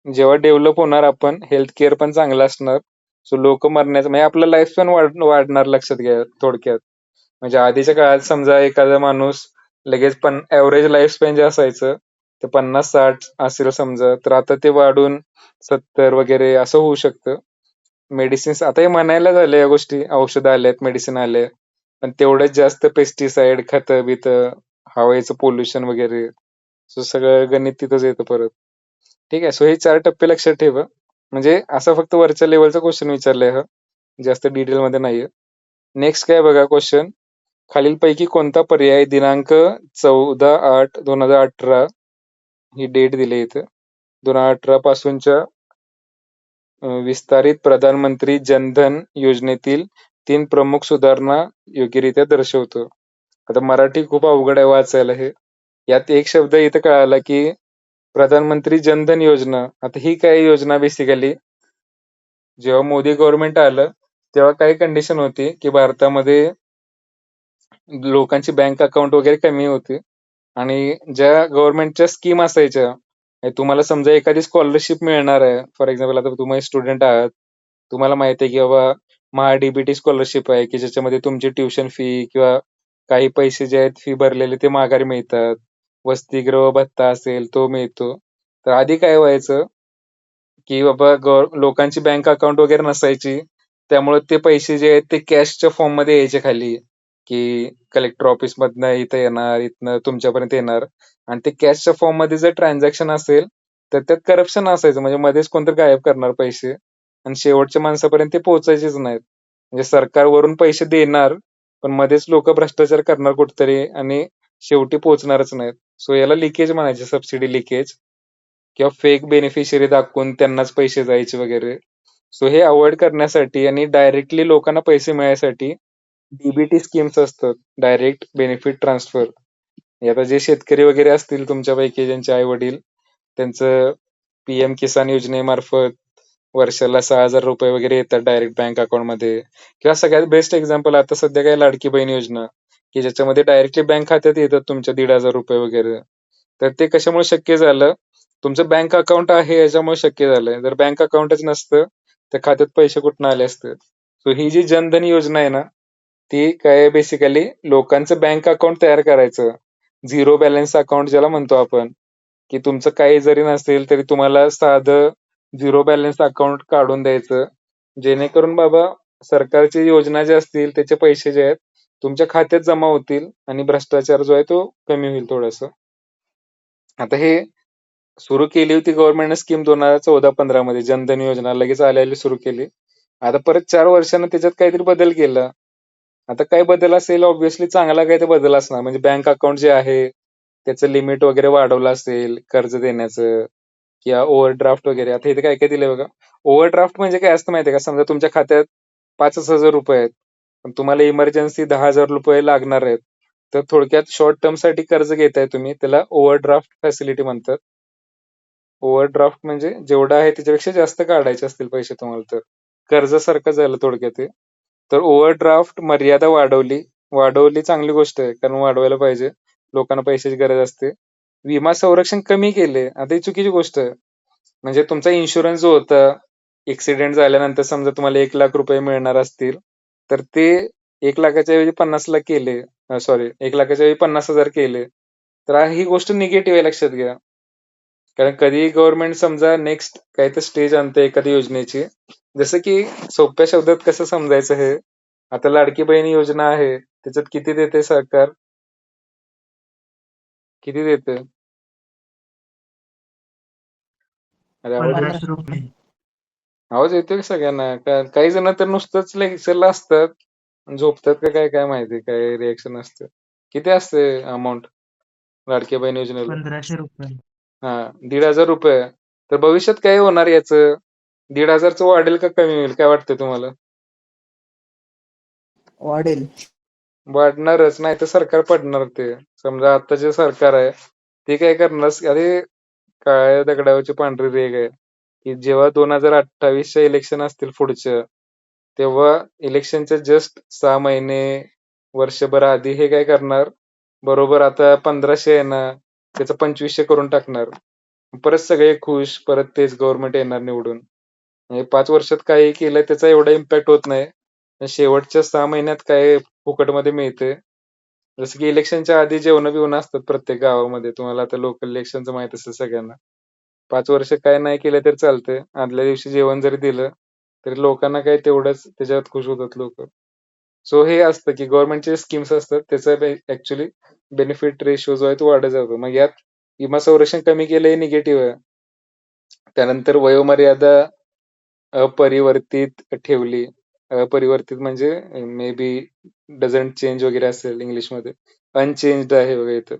जेव्हा डेव्हलप होणार आपण, हेल्थ केअर पण चांगलं असणार. सो लोक मरण्याचं म्हणजे आपलं लाईफ स्पॅन वाढणार, लक्षात घ्या थोडक्यात. म्हणजे आधीच्या काळात समजा एखादा माणूस लगेच पण ॲव्हरेज लाईफ स्पॅन जे असायचं ते 50-60 असेल समजा, तर आता ते वाढून 70 वगैरे असं होऊ शकतं. मेडिसिन्स आता हे म्हणायला झाले या गोष्टी, औषधं आलेत, मेडिसिन आले. पण तेवढंच जास्त पेस्टिसाइड, खतं-बितं, हवेचं पोल्युशन वगैरे. सो सगळं गणित तिथंच येतं परत. ठीक आहे. सो हे 4 टप्पे लक्षात ठेवा. म्हणजे असा फक्त वरच्या लेव्हलचा क्वेश्चन विचारलाय हा. जास्त डिटेलमध्ये नाहीये. नेक्स्ट काय बघा क्वेश्चन. खालीलपैकी कोणता पर्याय दिनांक 14/8/2018 ही डेट दिली इथं. 2018 पासूनच्या विस्तारित प्रधानमंत्री जनधन योजनेतील 3 प्रमुख सुधारणा योग्यरित्या दर्शवतो. आता मराठी खूप अवघड आहे वाचायला हे. यात एक शब्द इथं कळाला, की प्रधानमंत्री जनधन योजना. आता ही काय योजना बेसिकली, जेव्हा मोदी गव्हर्नमेंट आलं, तेव्हा काही कंडिशन होती, की भारतामध्ये लोकांची बँक अकाउंट वगैरे कमी होती. आणि ज्या गव्हर्नमेंटच्या स्कीम असायच्या, म्हणजे तुम्हाला समजा एखादी स्कॉलरशिप मिळणार आहे. फॉर एक्झाम्पल आता तुम्ही स्टुडंट आहात. तुम्हाला माहिती आहे, की बाबा महा-डी-बी-टी स्कॉलरशिप आहे, की ज्याच्यामध्ये तुमची ट्युशन फी किंवा काही पैसे जे आहेत फी भरलेले ते माघारी मिळतात. वसतिगृह भत्ता असेल तो मिळतो. तर आधी काय व्हायचं, की बाबा लोकांची बँक अकाउंट वगैरे नसायची. त्यामुळे ते पैसे जे आहेत ते कॅशच्या फॉर्ममध्ये यायचे खाली, की कलेक्टर ऑफिसमधनं इथं येणार, इथनं तुमच्यापर्यंत येणार. आणि ते कॅशच्या फॉर्ममध्ये जर ट्रान्झॅक्शन असेल, तर त्यात करप्शन असायचं. म्हणजे मध्येच कोणतरी गायब करणार पैसे आणि शेवटच्या माणसापर्यंत ते पोहोचायचेच नाहीत. म्हणजे सरकारवरून पैसे देणार, पण मध्येच लोकं भ्रष्टाचार करणार कुठेतरी आणि शेवटी पोहोचणारच नाहीत. सो याला लिकेज म्हणायचे, सबसिडी लिकेज. किंवा फेक बेनिफिशियरी दाखवून त्यांनाच पैसे जायचे वगैरे. सो हे अव्हॉइड करण्यासाठी आणि डायरेक्टली लोकांना पैसे मिळायसाठी डीबीटी स्कीम्स असतात, डायरेक्ट बेनिफिट ट्रान्सफर. आता जे शेतकरी वगैरे असतील तुमच्यापैकी ज्यांचे आई-वडील, त्यांचं पीएम किसान योजनेमार्फत वर्षाला ₹6,000 वगैरे येतात डायरेक्ट बँक अकाउंटमध्ये. किंवा सगळ्यात बेस्ट एक्झाम्पल आता सध्या काय लाडकी बहीण योजना. की ज्याच्यामध्ये डायरेक्टली बँक खात्यात येतात तुमच्या ₹1,500 वगैरे. तर ते कशामुळे शक्य झालं? तुमचं बँक अकाउंट आहे याच्यामुळे शक्य झालंय. जर बँक अकाउंटच नसतं, तर खात्यात पैसे कुठनं आले असते? सो ही जी जनधन योजना आहे ना, ती काय बेसिकली लोकांचं बँक अकाउंट तयार करायचं. झिरो बॅलन्स अकाउंट ज्याला म्हणतो आपण, की तुमचं काही जरी नसेल तरी तुम्हाला साधं झिरो बॅलन्स अकाउंट काढून द्यायचं. जेणेकरून बाबा सरकारची योजना ज्या असतील त्याचे पैसे जे आहेत तुमच्या खात्यात जमा होतील आणि भ्रष्टाचार जो आहे तो कमी होईल थोडंसं. आता हे सुरू केली होती गव्हर्नमेंटने स्कीम 2014-15 मध्ये जनधन योजना लगेच आल्या सुरू केली. आता परत 4 वर्षांनी त्याच्यात काहीतरी बदल केला. आता काय बदल असेल ऑब्व्हियसली चांगला काही तर बदल असणार. म्हणजे बँक अकाउंट जे आहे त्याचं लिमिट वगैरे वाढवलं असेल कर्ज देण्याचं किंवा ओव्हरड्राफ्ट वगैरे. आता इथे काय काय दिलंय बघा. ओव्हरड्राफ्ट म्हणजे काय असतं माहितीये का? समजा तुमच्या खात्यात ₹5,000 आहेत. पण तुम्हाला इमर्जन्सी ₹10,000 लागणार आहेत. तर थोडक्यात शॉर्ट टर्म साठी कर्ज घेताय तुम्ही त्याला ओव्हरड्राफ्ट फॅसिलिटी म्हणतात. ओव्हरड्राफ्ट म्हणजे जेवढं आहे त्याच्यापेक्षा जास्त काढायचे असतील पैसे तुम्हाला तर. कर्जासारखं झालं थोडक्यात ते. तर ओव्हरड्राफ्ट मर्यादा वाढवली. वाढवली चांगली गोष्ट आहे कारण वाढवायला पाहिजे. लोकांना पैशाची गरज असते. विमा संरक्षण कमी केले. आता ही चुकीची गोष्ट आहे. म्हणजे तुमचा इन्शुरन्स जो होता, ॲक्सिडेंट झाल्यानंतर समजा तुम्हाला ₹1,00,000 मिळणार असतील, तर ते 1,00,000च्या ऐवजी 50,00,000 केले. सॉरी 1,00,000च्या ऐवजी 50,000 केले. तर ही गोष्ट निगेटिव्ह आहे लक्षात घ्या. कारण कधीही गव्हर्नमेंट समजा नेक्स्ट काही तर स्टेज आणते एखाद्या योजनेची. जसं की सोप्या शब्दात कसं समजायचं हे? आता लाडकी बहीण योजना आहे. त्याच्यात किती देते सरकार? किती देते? अरे आवाज येत
1500 रुपये.
आवाज येतोय का सगळ्यांना? काही जण तर नुसतंच लेक्चरला असतात. झोपतात का काय काय माहिती काय रिएक्शन असतं. किती असते अमाऊंट लाडकी बहीण योजनेला?
1500 रुपये.
हा ₹1,500. तर भविष्यात काय होणार याचं? 1,500चं वाढेल का कमी होईल? काय वाटतं तुम्हाला?
वाढेल.
वाढणारच नाही तर सरकार पडणार ते. समजा आता जे सरकार आहे ते काय करणार? अरे काळ्या दगडावरची पांढरी रेघ आहे, की जेव्हा 2028च्या इलेक्शन असतील पुढच्या, तेव्हा इलेक्शनच्या जस्ट 6 महिने, वर्षभर आधी हे काय करणार? बरोबर आता 1,500 आहे ना, त्याचं 2,500 करून टाकणार. परत सगळे खुश, परत तेच गव्हर्नमेंट येणार निवडून. म्हणजे 5 वर्षात काही केलं त्याचा एवढा इम्पॅक्ट होत नाही. पण शेवटच्या 6 महिन्यात काय फुकटमध्ये मिळते. जसं की इलेक्शनच्या आधी जेवणं-बिवणं असतात प्रत्येक गावामध्ये. तुम्हाला आता लोकल इलेक्शनचं माहीत असेल सगळ्यांना. 5 वर्ष काय नाही केलं तरी चालतंय. आदल्या दिवशी जेवण जरी दिलं, तरी लोकांना काय तेवढंच त्याच्यात खुश होतात लोकं. सो हे असतं की गव्हर्नमेंटचे स्कीम्स असतात त्याचा ॲक्चुअली बेनिफिट रेशो जो आहे तो वाढत जातो. मग यात विमा संरक्षण कमी केलं हे निगेटिव्ह आहे. त्यानंतर वयोमर्यादा अपरिवर्तित ठेवली. अपरिवर्तित म्हणजे मे बी डझंट चेंज वगैरे असेल इंग्लिशमध्ये. अनचेंज्ड आहे बघा इथं.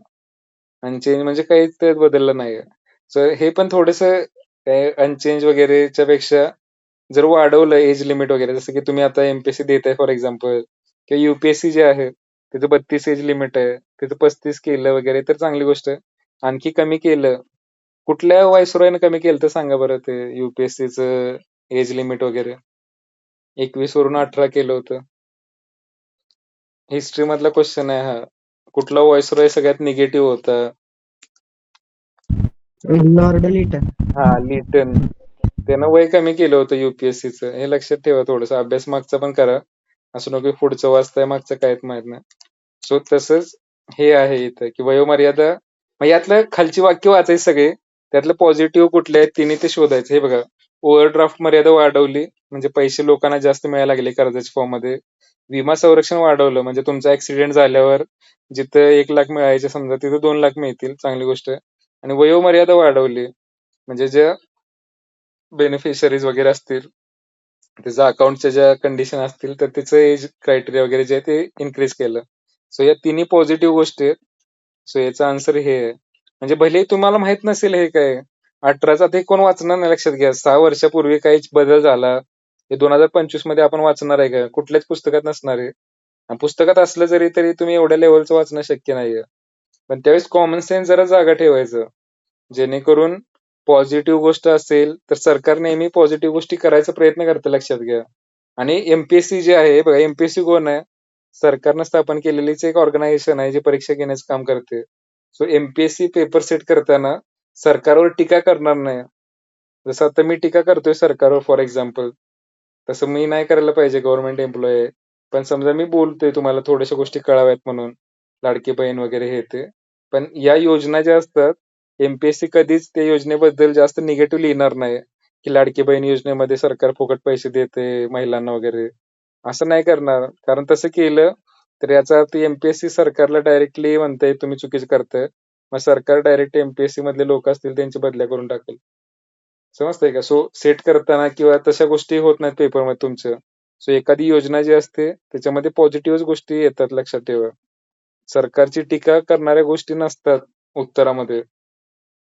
अनचेंज म्हणजे काहीच त्यात बदललं नाहीये. सो हे पण थोडंसं अनचेंज वगैरेच्या पेक्षा जर वाढवलं एज लिमिट वगैरे जसं की तुम्ही आता एम-पी-एस-सी देताय फॉर एक्झाम्पल किंवा यू-पी-एस-सी जे आहे त्याचं 32 एज लिमिट आहे. त्याचं 35 केलं वगैरे तर चांगली गोष्ट आहे. आणखी कमी केलं. कुठल्या व्हाईसरॉयनं कमी केलं तर सांगा बरं ते यू-पी-एस-सीचं एज लिमिट वगैरे? 21 वरून 18 केलं होतं. हिस्ट्री मधला क्वेश्चन आहे हा. कुठला व्हाईसरॉय सगळ्यात निगेटिव्ह होता?
Lord Lytton.
लिटन. त्यानं वय कमी केलं होतं यू-पी-एस-सीचं. हे लक्षात ठेवा थोडंसं. अभ्यास मागचा पण करा. असं नको की पुढचं वाचताय मागचं काहीच माहित नाही. सो तसंच हे आहे इथं की वयोमर्यादा मग यातलं खालची वाक्य वाचायची सगळे. त्यातलं पॉझिटिव्ह कुठले आहेत तिन्ही ते शोधायचं. हे बघा ओव्हरड्राफ्ट मर्यादा वाढवली म्हणजे पैसे लोकांना जास्त मिळायला लागले कर्जाच्या फॉर्ममध्ये. विमा संरक्षण वाढवलं म्हणजे तुमचा ऍक्सिडेंट झाल्यावर जिथं 1,00,000 मिळायचे समजा तिथं 2,00,000 मिळतील. चांगली गोष्ट आहे. आणि वयोमर्यादा वाढवली म्हणजे ज्या बेनिफिशरीज वगैरे असतील त्याचं अकाउंटच्या ज्या कंडिशन असतील तर त्याचं एज क्रायटेरिया वगैरे जे आहे ते इन्क्रीज केलं. सो या तिन्ही पॉझिटिव्ह गोष्टी आहेत. सो याचा आन्सर हे आहे. म्हणजे भलेही तुम्हाला माहित नसेल हे काय 18चा ते कोण वाचणार नाही लक्षात घ्या. 6 वर्षापूर्वी काही बदल झाला. हे 2025 मध्ये आपण वाचणार आहे का? कुठल्याच पुस्तकात नसणार आहे. आणि पुस्तकात असलं जरी तरी तुम्ही एवढ्या लेव्हलचं वाचणं शक्य नाहीये. पण त्यावेळेस कॉमन सेन्स जरा जागा ठेवायचं. जेणेकरून पॉझिटिव्ह गोष्ट असेल तर सरकार नेहमी पॉझिटिव्ह गोष्टी करायचा प्रयत्न करतं लक्षात घ्या. आणि एम-पी-एस-सी जे आहे बघा एम-पी-एस-सी कोण आहे? सरकारनं स्थापन केलेलीच एक ऑर्गनायझेशन आहे जी परीक्षा घेण्याचं काम करते. सो एमपीएससी पेपर सेट करताना सरकारवर टीका करणार नाही. जसं आता मी टीका करतोय सरकारवर फॉर एक्झाम्पल, तसं मी नाही करायला पाहिजे, गव्हर्नमेंट एम्प्लॉई आहे. पण समजा मी बोलतोय तुम्हाला थोड्याशा गोष्टी कळाव्यात म्हणून, लाडकी बहीण वगैरे हे ते. पण या योजना ज्या असतात, एमपीएससी कधीच त्या योजनेबद्दल जास्त निगेटिव्ह लिहिणार नाही, की लाडकी बहीण योजनेमध्ये सरकार फुकट पैसे देते महिलांना वगैरे. असं नाही करणार. कारण तसं केलं तर याचा अर्थ एमपीएससी सरकारला डायरेक्टली म्हणतंय तुम्ही चुकीचं करताय. मग सरकार डायरेक्ट एमपीएससी मधले लोक असतील त्यांची बदल्या करून टाकेल. समजतंय का? सो सेट करताना किंवा तशा गोष्टी होत नाहीत पेपरमध्ये तुमच्या. सो एखादी योजना जी असते त्याच्यामध्ये पॉझिटिव्हच गोष्टी येतात, लक्षात ठेवा. सरकारची टीका करणाऱ्या गोष्टी नसतात उत्तरामध्ये.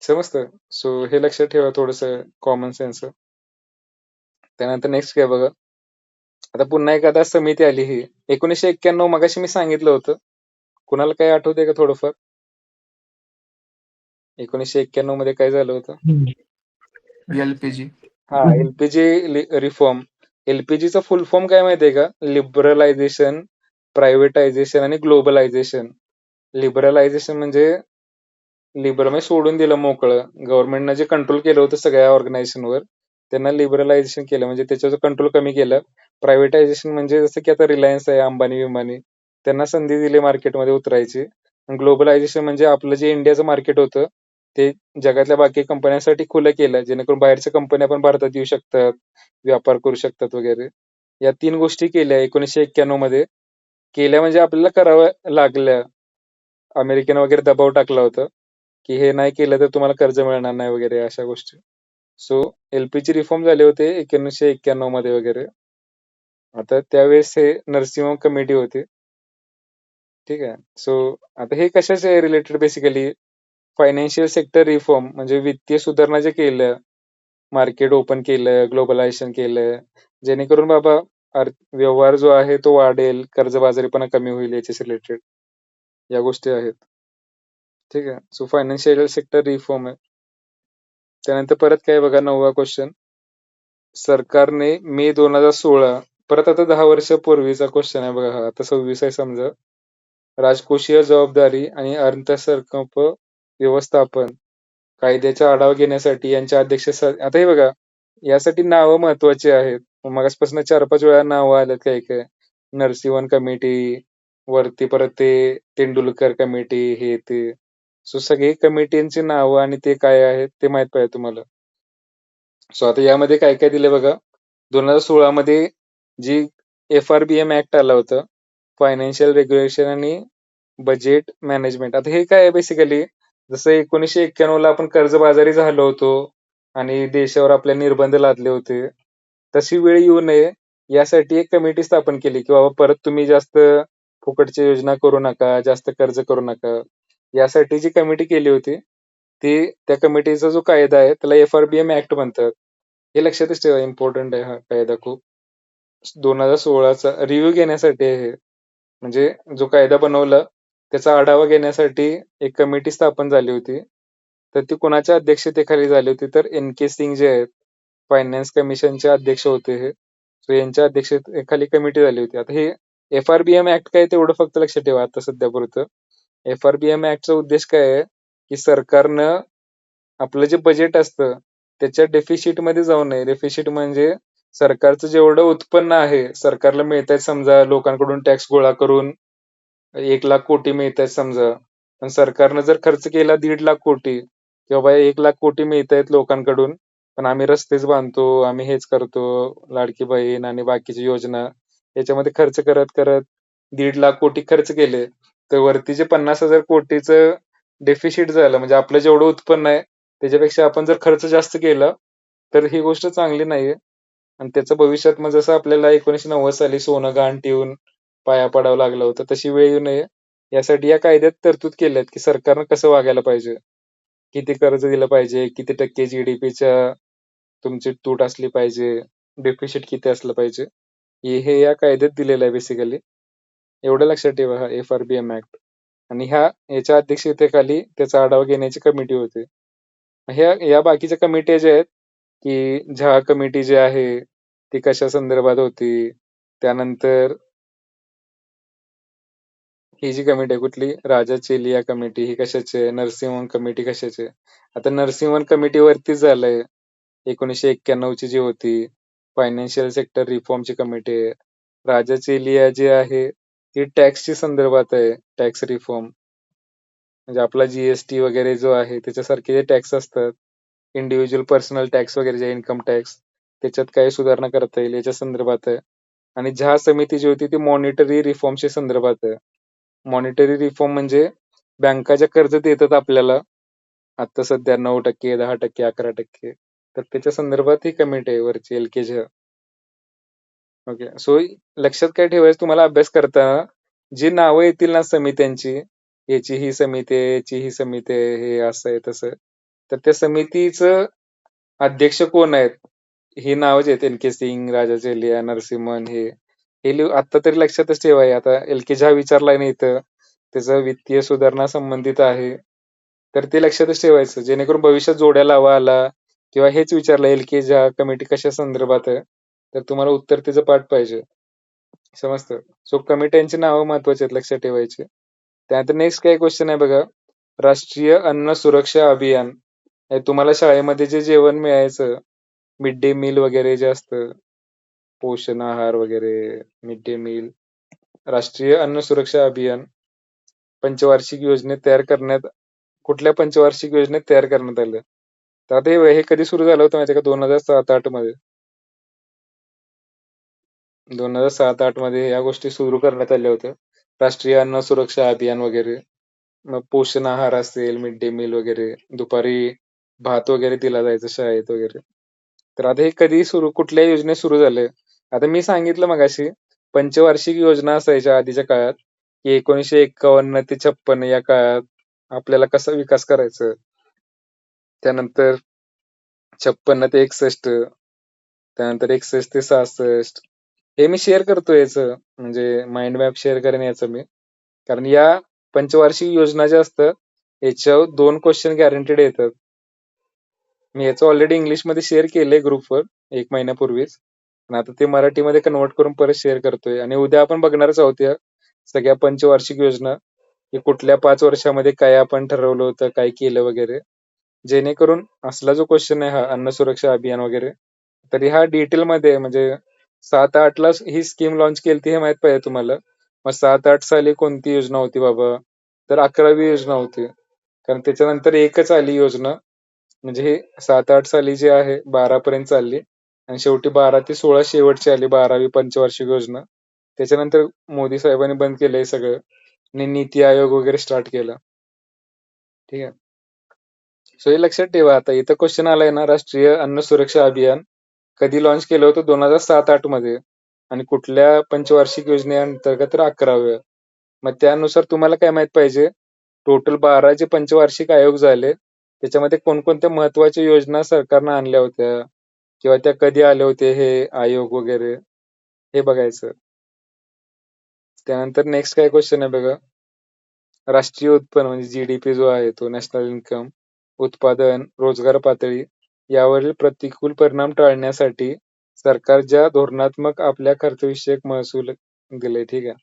समजतं? सो हे लक्षात ठेवा थोडंसं कॉमन सेन्स. त्यानंतर नेक्स्ट काय बघा. आता पुन्हा एखादा समिती आली ही 1991 मगाशी मी सांगितलं होतं. कुणाला काही आठवतंय का थोडंफार? 1991 मध्ये काय झालं होतं?
एलपीजी.
हा, एलपीजी रिफॉर्म. एलपीजीचा फुल फॉर्म काय माहितीये का? लिबरलायझेशन, प्रायव्हेटायझेशन आणि ग्लोबलायझेशन. लिबरलायझेशन म्हणजे म्हणजे सोडून दिलं मोकळं. गव्हर्नमेंटनं जे कंट्रोल केलं होतं सगळ्या ऑर्गनायझेशनवर, त्यांना लिबरलायझेशन केलं, म्हणजे त्याच्यावर कंट्रोल कमी केलं. प्रायव्हेटायझेशन म्हणजे जसं की आता रिलायन्स आहे, अंबानी-बिंबानी, त्यांना संधी दिली मार्केटमध्ये उतरायची. ग्लोबलायझेशन म्हणजे आपलं जे इंडियाचं मार्केट होतं, ते जगातल्या बाकी कंपन्यांसाठी खुलं केलं, जेणेकरून बाहेरच्या कंपन्या पण भारतात येऊ शकतात, व्यापार करू शकतात वगैरे. या 3 गोष्टी केल्या 1991 मध्ये. केल्या म्हणजे आपल्याला कराव्या लागल्या. अमेरिकेनं वगैरे दबाव टाकला होता, की हे नाही केलं तर तुम्हाला कर्ज मिळणार नाही वगैरे अशा गोष्टी. सो एलपीजी रिफॉर्म झाले होते 1991 मध्ये वगैरे. आता त्यावेळेस हे नरसिंह कमिटी होती. ठीक आहे. सो आता हे कशाचे related basically financial sector reform म्हणजे वित्तीय सुधारणा जे केलं, मार्केट ओपन केलं, ग्लोबलायझेशन केलं, जेणेकरून बाबा व्यवहार जो आहे तो वाढेल, कर्जबाजारीपणा कमी होईल याच्याशी रिलेटेड या गोष्टी आहेत. ठीक आहे. सो फायनान्शियल सेक्टर रिफॉर्म आहे. त्यानंतर परत काय बघा 9वा क्वेश्चन. सरकारने मे 2016, परत आता 10 वर्षापूर्वीचा क्वेश्चन आहे बघा हा, आता 26 आहे समजा. राजकोषीय जबाबदारी आणि अर्थसंकल्प व्यवस्थापन कायद्याचा आढावा घेण्यासाठी यांच्या आता हे बघा, यासाठी नावं महत्वाची आहेत. मगाचपासून 4-5 वेळा नावं आलेत काय काय. नरसिंहन कमिटी, वरती परत ते तेंडुलकर कमिटी, हे ते. सो सगळी कमिटींची नावं आणि ते काय आहेत ते माहित पाहिजे तुम्हाला. सो आता यामध्ये काय काय दिले बघा. 2016 मध्ये जी FRBM ऍक्ट आला होता, फायनान्शियल रेग्युलेशन आणि बजेट मॅनेजमेंट. आता हे काय आहे बेसिकली, जसं 1991 ला आपण कर्जबाजारी झालो होतो आणि देशावर आपले निर्बंध लादले होते, तशी वेळ येऊ नये यासाठी एक कमिटी स्थापन केली, की बाबा परत तुम्ही जास्त फुकटच्या योजना करू नका, जास्त कर्ज करू नका. यासाठी जी कमिटी केली होती, त्या कमिटीचा जो कायदा आहे त्याला FRBM ऍक्ट म्हणतात. हे लक्षातच ठेवा, इम्पॉर्टंट आहे हा कायदा खूप. 2016चा रिव्ह्यू घेण्यासाठी आहे हे. म्हणजे जो कायदा बनवला त्याचा आढावा घेण्यासाठी एक कमिटी स्थापन झाली होती. तर ती कोणाच्या अध्यक्षतेखाली झाली होती, तर NK सिंग जे आहेत, फायनान्स कमिशनचे अध्यक्ष होते हे. सो यांच्या अध्यक्षतेखाली कमिटी झाली होती. आता हे FRBM ऍक्ट काय तेवढं फक्त लक्षात ठेवा आता सध्यापुरतं. FRBM ऍक्टचा उद्देश काय आहे, की सरकारनं आपलं जे बजेट असतं त्याच्या डेफिसिटमध्ये जाऊ नये. डेफिसिट म्हणजे सरकारचं जेवढं उत्पन्न आहे, सरकारला मिळतंय समजा लोकांकडून टॅक्स गोळा करून 1,00,000 कोटी मिळतायत समजा. पण सरकारनं जर खर्च केला 1,50,000 कोटी, की बाबा 1,00,000 कोटी मिळतायत लोकांकडून, पण आम्ही रस्तेच बांधतो, आम्ही हेच करतो, लाडकी बहीण आणि बाकीच्या योजना याच्यामध्ये खर्च करत करत 1,50,000 कोटी खर्च केले, तर वरती जे 50,000 कोटीचं डेफिसिट झालं, म्हणजे आपलं जेवढं उत्पन्न आहे त्याच्यापेक्षा आपण जर खर्च जास्त केला, तर ही गोष्ट चांगली नाहीये. आणि त्याचं भविष्यात मग जसं आपल्याला 1990 साली सोनं गहाण ठेवून पाया पडावं लागलं होतं, तशी वेळ येऊ नये यासाठी या कायद्यात तरतूद केल्यात, की सरकारनं कसं वागायला पाहिजे, किती कर्ज दिलं पाहिजे, किती टक्के जीडीपीच्या तुमची तूट असली पाहिजे, डेफिसिट किती असलं पाहिजे. हे या कायद्यात दिलेलं आहे बेसिकली. एवढं लक्षात ठेवा हा FRBM ऍक्ट. आणि याच्या अध्यक्षतेखाली त्याचा आढावा घेण्याची कमिटी होती. या बाकीच्या कमिट्या ज्या आहेत, की झा कमिटी जी आहे ती कशा संदर्भात होती, त्यानंतर ही जी कमिटी आहे कुठली, राजा चेलिया कमिटी, ही कशाची आहे? नरसिंहन कमिटी कशाची आहे? आता नरसिंहन कमिटी वरतीच झालंय 1991 ची जी होती. फायनान्शियल सेक्टर रिफॉर्मची कमिटी आहे. राजा चेलिया जी आहे ती टॅक्सची संदर्भात आहे, टॅक्स रिफॉर्म. म्हणजे आपला जीएसटी वगैरे जो आहे त्याच्यासारखे जे टॅक्स असतात, इंडिव्हिज्युअल पर्सनल टॅक्स वगैरे जे इन्कम टॅक्स, त्याच्यात काही सुधारणा करता येईल याच्या संदर्भात आहे. आणि झा समिती जी होती ती मॉनिटरी रिफॉर्मच्या संदर्भात आहे. मॉनिटरी रिफॉर्म म्हणजे बँका ज्या कर्ज देतात आपल्याला, आता सध्या 9%, 10%, 11%, तर त्याच्या संदर्भात ही कमिटी आहे वरची एलकेजी. ओके. सो लक्षात काय ठेवायचं तुम्हाला अभ्यास करताना, जी नावं येतील ना समित्यांची, याची ही समिती आहे, याची ही समिती आहे, हे असं आहे तसं, तर त्या समितीचं अध्यक्ष कोण आहेत? ही नावच आहेत, एन के सिंग, राजा चेलिया, नरसिम्हन, हे आता तरी लक्षातच ठेवा. आता एल के झा विचारलाय ना इथं, त्याचं वित्तीय सुधारणा संबंधित आहे, तर ते लक्षातच ठेवायचं, जेणेकरून भविष्यात जोड्या लावा आला किंवा हेच विचारलं एल के झा कमिटी कशा संदर्भात आहे, तर तुम्हाला उत्तर त्याचं पाठ पाहिजे. समजतं? सो कमिट्यांची नावं महत्वाची आहेत, लक्षात ठेवायची. त्यानंतर नेक्स्ट काय क्वेश्चन आहे बघा, राष्ट्रीय अन्न सुरक्षा अभियान. हे तुम्हाला शाळेमध्ये जे जेवण मिळायचं, मिड डे मील वगैरे जे असतं, पोषण आहार वगैरे, मिड डे मील, राष्ट्रीय अन्न सुरक्षा अभियान पंचवार्षिक योजनेत तयार करण्यात, कुठल्या पंचवार्षिक योजनेत तयार करण्यात आलं? तर आता हे कधी सुरू झालं होतं माहिती का? 2007-8 मध्ये. 2007-8 मध्ये या गोष्टी सुरू करण्यात आल्या होत्या. राष्ट्रीय अन्न सुरक्षा अभियान वगैरे. मग पोषण आहार असेल, मिड डे मील वगैरे, दुपारी भात वगैरे दिला जायचं शाळेत वगैरे. तर आता हे कधी सुरू, कुठल्या योजनेत सुरू झाले? आता मी सांगितलं मगाशी, पंचवार्षिक योजना असायच्या आधीच्या काळात, की 1951 ते 56 या काळात आपल्याला कसा विकास करायचा. त्यानंतर 56 ते 61, त्यानंतर 61 ते 66. हे मी शेअर करतो याचं, म्हणजे माइंड मॅप शेअर करेन याचं मी. कारण या पंचवार्षिक योजना ज्या असतात, याच्यावर 2 क्वेश्चन गॅरंटेड येतात. मी याचं ऑलरेडी इंग्लिशमध्ये शेअर केलंय ग्रुपवर 1 महिन्यापूर्वीच. पण आता ते मराठीमध्ये कन्व्हर्ट करून परत शेअर करतोय. आणि उद्या आपण बघणारच आहोत या सगळ्या पंचवार्षिक योजना, की कुठल्या 5 वर्षामध्ये काय आपण ठरवलं होतं, काय केलं वगैरे. जेणेकरून असला जो क्वेश्चन आहे हा अन्न सुरक्षा अभियान वगैरे, तरी हा डिटेलमध्ये, म्हणजे 7-8 ला ही स्कीम लॉन्च केली हे माहित पाहिजे तुम्हाला. मग 7-8 साली कोणती योजना होती बाबा? तर 11वी योजना होती. कारण त्याच्यानंतर एकच आली योजना, म्हणजे हे 7-8 साली जे आहे 12 पर्यंत चालली, आणि शेवटी 12 ते 16 शेवटची आली 12वी पंचवार्षिक योजना. त्याच्यानंतर मोदी साहेबांनी बंद केलं हे सगळं आणि नीती आयोग वगैरे स्टार्ट केलं. ठीक आहे. सो हे लक्षात ठेवा. आता इथं क्वेश्चन आलाय ना, राष्ट्रीय अन्न सुरक्षा अभियान कधी लॉन्च केलं होतं? 2007-8 मध्ये. आणि कुठल्या पंचवार्षिक योजनेअंतर्गत? तर 11व्या. मग त्यानुसार तुम्हाला काय माहित पाहिजे? टोटल 12 जे पंचवार्षिक आयोग झाले, त्याच्यामध्ये कोणकोणत्या महत्वाच्या योजना सरकारनं आणल्या होत्या किंवा त्या कधी आले होते हे आयोग वगैरे, हे बघायचं. त्यानंतर नेक्स्ट काय क्वेश्चन आहे बघा, राष्ट्रीय उत्पन्न म्हणजे जीडीपी जो आहे तो, नॅशनल इन्कम, उत्पादन, रोजगार पातळी यावरील प्रतिकूल परिणाम टाळण्यासाठी सरकार ज्या धोरणात्मक आपल्या खर्चविषयक महसूल दिले, ठीक आहे,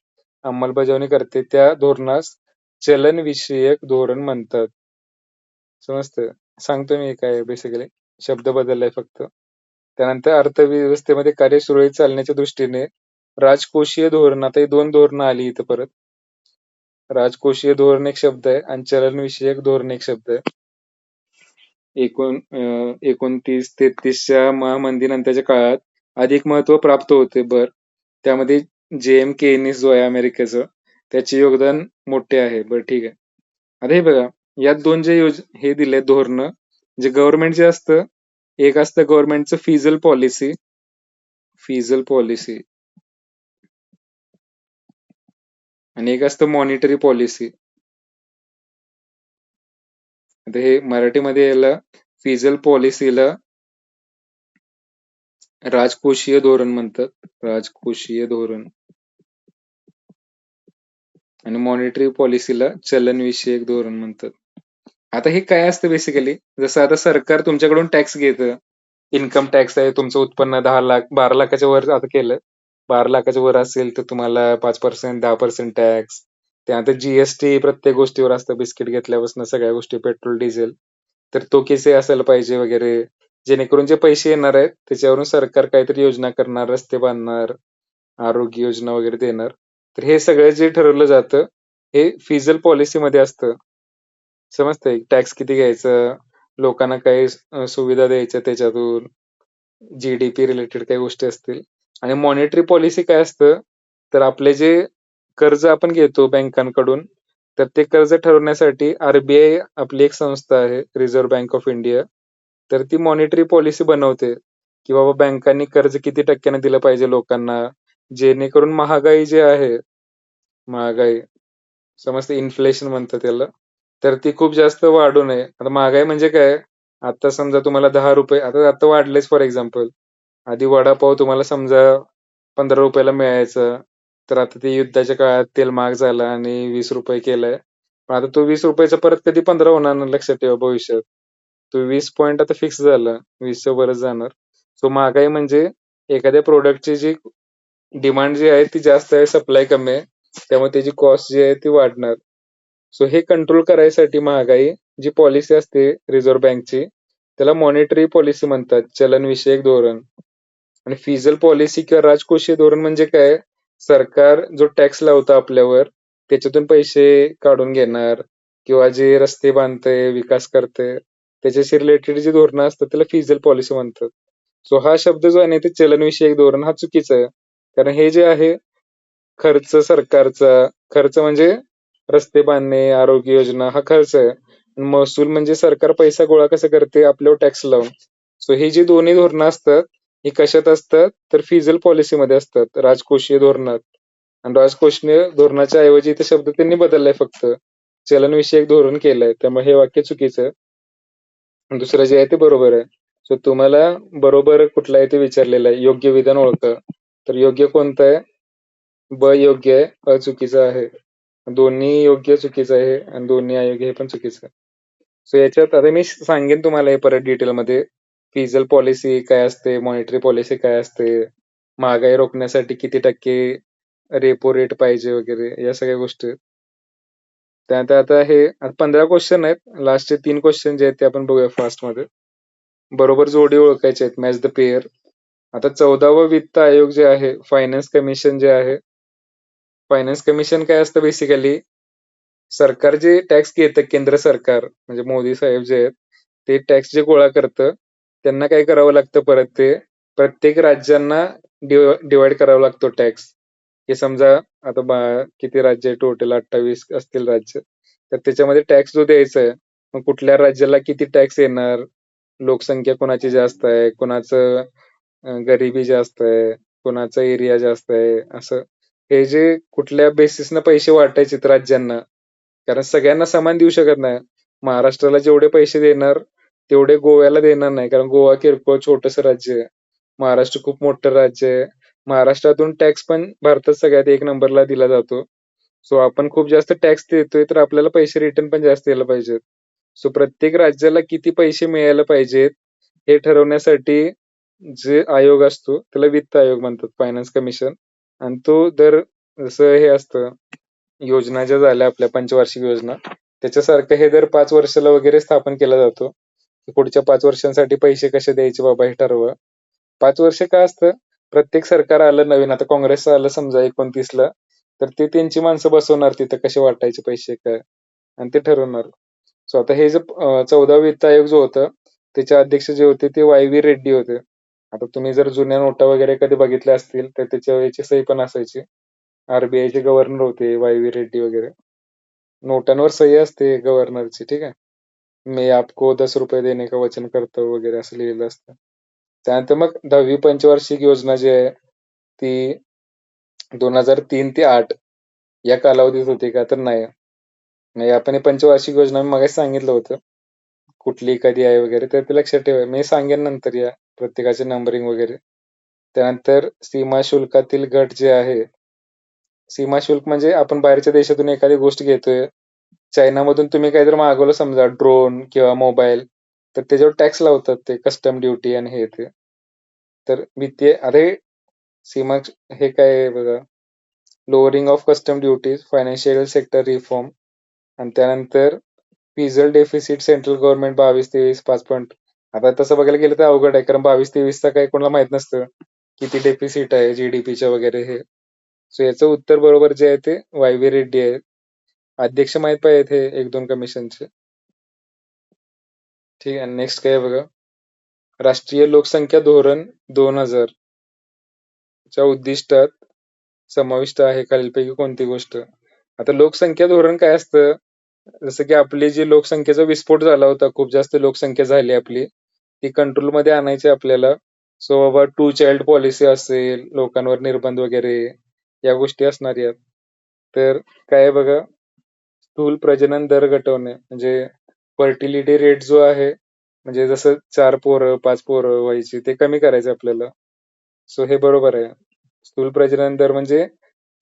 अंमलबजावणी करते, त्या धोरणास चलनविषयक धोरण म्हणतात. समजतं? सांगतो मी काय, बेसिकली शब्द बदललाय फक्त. त्यानंतर अर्थव्यवस्थेमध्ये कार्य सुरळीत चालण्याच्या दृष्टीने राजकोषीय धोरण, आता हे 2 धोरणं आली इथं परत. राजकोषीय धोरण एक शब्द आहे आणि चलनविषयक धोरण एक शब्द आहे. 29-33च्या महामंदीनंतरच्या काळात अधिक महत्व प्राप्त होते. त्यामध्ये JM केनिस जो आहे अमेरिकेचं, त्याचे योगदान मोठे आहे. ठीक आहे. आता हे बघा, यात 2 जे हे दिले धोरणं, जे गव्हर्नमेंट जे असतं, एक असतं गव्हर्नमेंटचं फिजल पॉलिसी, आणि एक असतं मॉनिटरी पॉलिसी. आता हे मराठीमध्ये याला फिजल पॉलिसीला राजकोषीय धोरण म्हणतात, राजकोषीय धोरण, आणि मॉनिटरी पॉलिसीला चलनविषयक धोरण म्हणतात. आता हे काय असतं बेसिकली, जसं आता सरकार तुमच्याकडून टॅक्स घेतं, इन्कम टॅक्स आहे, तुमचं उत्पन्न 10 लाख 12 लाखाच्या वर आता केलं, 12 लाखाच्या वर असेल तर तुम्हाला 5%, 10% टॅक्स, त्यानंतर जीएसटी प्रत्येक गोष्टीवर असतं, बिस्किट घेतल्यापासून सगळ्या गोष्टी, पेट्रोल, डिझेल. तर तो किसे असायला पाहिजे वगैरे. जेणेकरून जे पैसे येणार आहेत त्याच्यावरून सरकार काहीतरी योजना करणार, रस्ते बांधणार, आरोग्य योजना वगैरे देणार. तर हे सगळं जे ठरवलं जातं, हे फिजिकल पॉलिसीमध्ये असतं. समजतंय? टॅक्स किती घ्यायचं, लोकांना काही सुविधा द्यायच्या त्याच्यातून, जीडीपी रिलेटेड काही गोष्टी असतील. आणि मॉनिटरी पॉलिसी काय असतं, तर आपले जे कर्ज आपण घेतो बँकांकडून, तर ते कर्ज ठरवण्यासाठी आरबीआय आपली एक संस्था आहे, रिझर्व्ह बँक ऑफ इंडिया. तर ती मॉनिटरी पॉलिसी बनवते, की बाबा बँकांनी कर्ज किती टक्क्याने दिलं पाहिजे लोकांना, जेणेकरून महागाई जी आहे, महागाई समजते, इन्फ्लेशन म्हणतात त्याला, तर ती खूप जास्त वाढू नये. आता महागाई म्हणजे काय, आता समजा तुम्हाला ₹10, आता वाढलेच फॉर एक्झाम्पल. आधी वडापाव तुम्हाला समजा ₹15 मिळायचं, तर आता ते युद्धाच्या काळात तेल महाग झालं आणि ₹20 केलंय. पण आता तो ₹20 परत कधी 15 होणार ना, लक्षात ठेवा भविष्यात. तो 20 पॉइंट आता फिक्स झाला, 20च्या वरच जाणार. सो महागाई म्हणजे एखाद्या प्रोडक्टची जी डिमांड जी आहे ती जास्त आहे, सप्लाय कमी आहे. त्यामुळे त्याची कॉस्ट जी आहे ती वाढणार. सो हे कंट्रोल करायसाठी महागाई जी पॉलिसी असते रिझर्व्ह बँकची, त्याला मॉनिटरी पॉलिसी म्हणतात, चलनविषयक धोरण. आणि फिजिकल पॉलिसी किंवा राजकोषीय धोरण म्हणजे काय, सरकार जो टॅक्स लावतं आपल्यावर त्याच्यातून पैसे काढून घेणार, किंवा जे रस्ते बांधते, विकास करते, त्याच्याशी रिलेटेड जी धोरणं असतात त्याला फिजिकल पॉलिसी म्हणतात. सो हा शब्द जो आहे ना, ते चलनविषयक धोरण हा चुकीचा आहे. कारण हे जे आहे खर्च सरकारचा, खर्च म्हणजे रस्ते बांधणे, आरोग्य योजना हा खर्च आहे. महसूल म्हणजे सरकार पैसा गोळा कसं करते, आपल्यावर टॅक्स लावून. सो ही जी दोन्ही धोरणं असतात, ही कशात असतात, तर फिजिकल पॉलिसीमध्ये असतात, राजकोषीय धोरणात. आणि राजकोषीय धोरणाच्या ऐवजी इथे शब्द त्यांनी बदललाय फक्त, चलनविषयक धोरण केलंय. त्यामुळे हे वाक्य चुकीचं आहे. आणि दुसरं जे आहे ते बरोबर आहे. सो तुम्हाला बरोबर कुठलं आहे ते विचारलेलं आहे. योग्य विधान ओळखा. तर योग्य कोणतं आहे? ब योग्य आहे, अ चुकीचं आहे. दोन्ही योग्य चुकीचं आहे आणि दोन्ही अयोग्य हे पण चुकीचं आहे. सो याच्यात आता मी सांगेन तुम्हाला हे परत डिटेलमध्ये. फिजिकल पॉलिसी काय असते, मॉनिटरी पॉलिसी काय असते, महागाई रोखण्यासाठी किती टक्के रेपो रेट पाहिजे वगैरे, या सगळ्या गोष्टी. त्यानंतर आता हे 15 क्वेश्चन आहेत. लास्टचे 3 क्वेश्चन जे आहेत ते आपण बघूया फास्टमध्ये. बरोबर जोडी ओळखायचे आहेत, मॅच द पेअर. आता 14वा वित्त आयोग जे आहे, फायनान्स कमिशन जे आहे, फायनान्स कमिशन काय असतं बेसिकली, सरकार जे टॅक्स घेतं, केंद्र सरकार म्हणजे मोदी साहेब जे आहेत, ते टॅक्स जे गोळा करतं, त्यांना काय करावं लागतं परत, ते प्रत्येक राज्यांना डिवाइड करावा लागतो टॅक्स. हे समजा आता किती राज्य आहे टोटल, 28 असतील राज्य, तर त्याच्यामध्ये टॅक्स जो द्यायचा आहे, मग कुठल्या राज्याला किती टॅक्स येणार, लोकसंख्या कोणाची जास्त आहे, कोणाचं गरिबी जास्त आहे, कोणाचा एरिया जास्त आहे, असं हे जे कुठल्या बेसिसनं पैसे वाटायचे राज्यांना, कारण सगळ्यांना समान देऊ शकत नाही. महाराष्ट्राला जेवढे पैसे देणार तेवढे गोव्याला देणार नाही, कारण गोवा किरकोळ छोटंसं राज्य आहे. महाराष्ट्र खूप मोठं राज्य आहे. महाराष्ट्रातून टॅक्स पण भारतात सगळ्यात एक नंबरला दिला जातो. सो आपण खूप जास्त टॅक्स देतोय, तर आपल्याला पैसे रिटर्न पण जास्त यायला पाहिजेत. सो प्रत्येक राज्याला किती पैसे मिळायला पाहिजेत हे ठरवण्यासाठी जे आयोग असतो त्याला वित्त आयोग म्हणतात, फायनान्स कमिशन. आणि तो दर, जसं हे असतं योजना ज्या झाल्या आपल्या पंचवार्षिक योजना, त्याच्यासारखं हे दर 5 वर्षाला वगैरे स्थापन केला जातो. पुढच्या 5 वर्षांसाठी पैसे कसे द्यायचे बाबा हे ठरवा. 5 वर्ष काय असतं, प्रत्येक सरकार आलं नवीन, आता काँग्रेसचं आलं समजा 29ला, तर ते त्यांची माणसं बसवणार तिथं, कसे वाटायचे पैसे काय, आणि ते ठरवणार. सो आता हे जे 14 वित्त आयोग जो होता, त्याचे अध्यक्ष जे होते ते वाय व्ही रेड्डी होते. आता तुम्ही जर जुन्या नोटा वगैरे कधी बघितल्या असतील तर त्याच्यावर याची सही पण असायची. आरबीआयचे गव्हर्नर होते वाय व्ही रेड्डी वगैरे. नोटांवर सही असते गव्हर्नरची, ठीक आहे. मैं आपको 10 रुपये देने का वचन करता हूं वगैरे असं लिहिलेलं असतं. त्यानंतर मग 10वी पंचवार्षिक योजना जी आहे ती 2003 ते 8 या कालावधीत होती का, तर नाही. म्हणजे आपण हे पंचवार्षिक योजना मी मगाशी सांगितलं होतं, कुठली कधी आहे वगैरे, तर ते लक्षात ठेवा. मी सांगेन नंतर या प्रत्येकाचे नंबरिंग वगैरे. त्यानंतर सीमा शुल्कातील घट जे आहे, सीमा शुल्क म्हणजे आपण बाहेरच्या देशातून एखादी गोष्ट घेतोय, चायनामधून तुम्ही काहीतरी मागवलं समजा, ड्रोन किंवा मोबाईल, तर त्याच्यावर टॅक्स लावतात ते, कस्टम ड्युटी आणि हे ते. तर वित्तीय, अरे सीमा हे काय आहे बघा, lowering of custom duties, financial sector reform आणि त्यानंतर फिजिकल डेफिसिट सेंट्रल गव्हर्नमेंट 22-23 5 आता तसं बघायला गेलं तर अवघड आहे कारण 22-23चा काही कोणाला माहित नसतं किती डेफिसिट आहे जीडीपीच्या वगैरे हे. सो याचं उत्तर बरोबर जे आहे ते वाय रेड्डी आहे. अध्यक्ष माहित पाहिजेत हे 1-2 कमिशनचे. ठीक आहे. नेक्स्ट काय आहे बघा, राष्ट्रीय लोकसंख्या धोरण 2000 च्या उद्दिष्टात समाविष्ट आहे खालीलपैकी कोणती गोष्ट. आता लोकसंख्या धोरण काय असतं, जसं की आपली जी लोकसंख्येचा विस्फोट झाला होता, खूप जास्त लोकसंख्या झाली आपली, ती कंट्रोलमध्ये आणायची आपल्याला. सो बाबा 2 चाइल्ड पॉलिसी असेल, लोकांवर निर्बंध वगैरे या गोष्टी असणार आहेत. तर काय आहे बघा, स्थूल प्रजनन दर घटवणे म्हणजे फर्टिलिटी रेट जो आहे, म्हणजे जसं 4 पोरं 5 पोरं व्हायची ते कमी करायचं आपल्याला. सो हे बरोबर आहे. स्थूल प्रजनन दर म्हणजे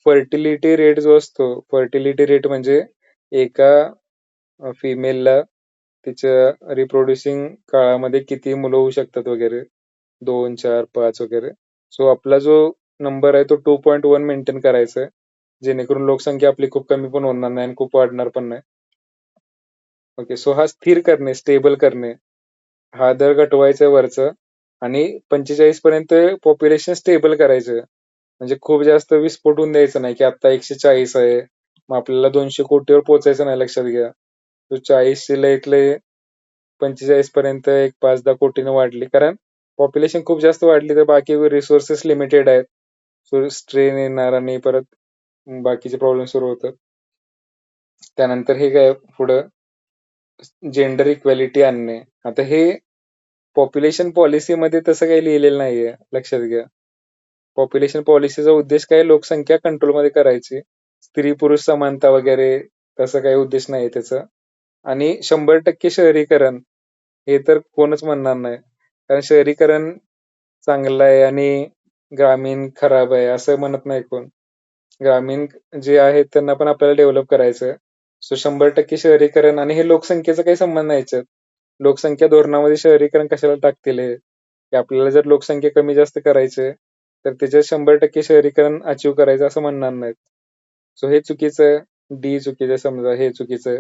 फर्टिलिटी रेट जो असतो, फर्टिलिटी रेट म्हणजे एका फिमेलला तिच्या रिप्रोड्युसिंग काळामध्ये किती मुलं होऊ शकतात वगैरे, 2, 4, 5 वगैरे. सो आपला जो नंबर आहे तो 2.1 मेंटेन करायचा आहे, जेणेकरून लोकसंख्या आपली खूप कमी पण होणार नाही आणि खूप वाढणार पण नाही. ओके, सो हा स्थिर करणे, स्टेबल करणे, हा दर घटवायचा आहे वरचं आणि 45 पर्यंत पॉप्युलेशन स्टेबल करायचं. म्हणजे खूप जास्त विस्फोट होऊन द्यायचं नाही की आता 140 आहे, मग आपल्याला 200 कोटीवर पोहोचायचं नाही, लक्षात घ्या. तो 40 लय 45 पर्यंत एक 5-10 कोटीने वाढली, कारण पॉप्युलेशन खूप जास्त वाढली तर बाकी रिसोर्सेस लिमिटेड आहेत. सो स्ट्रेन येणार आणि परत बाकीचे प्रॉब्लेम सुरू होतात. त्यानंतर हे काय पुढं, जेंडर इक्वॅलिटी आणणे. आता हे पॉप्युलेशन पॉलिसीमध्ये तसं काही लिहिलेलं नाहीये, लक्षात घ्या. पॉप्युलेशन पॉलिसीचा उद्देश काय, लोकसंख्या कंट्रोलमध्ये करायची, स्त्री पुरुष समानता वगैरे तसं काही उद्देश नाही त्याचा. आणि 100% शहरीकरण हे तर कोणच म्हणणार नाही, कारण शहरीकरण चांगलं आहे आणि ग्रामीण खराब आहे असं म्हणत नाही कोण. ग्रामीण जे आहेत त्यांना पण आपल्याला डेव्हलप करायचं आहे. सो 100% शहरीकरण आणि हे लोकसंख्येचा काही संबंध नाही याच्यात. लोकसंख्या धोरणामध्ये शहरीकरण कशाला टाकतील हे, की आपल्याला जर लोकसंख्या कमी जास्त करायची आहे, तर त्याच्यात 100% शहरीकरण अचीव करायचं असं म्हणणार नाहीत. सो हे चुकीचं आहे. डी चुकीचं आहे, समजा हे चुकीचं आहे.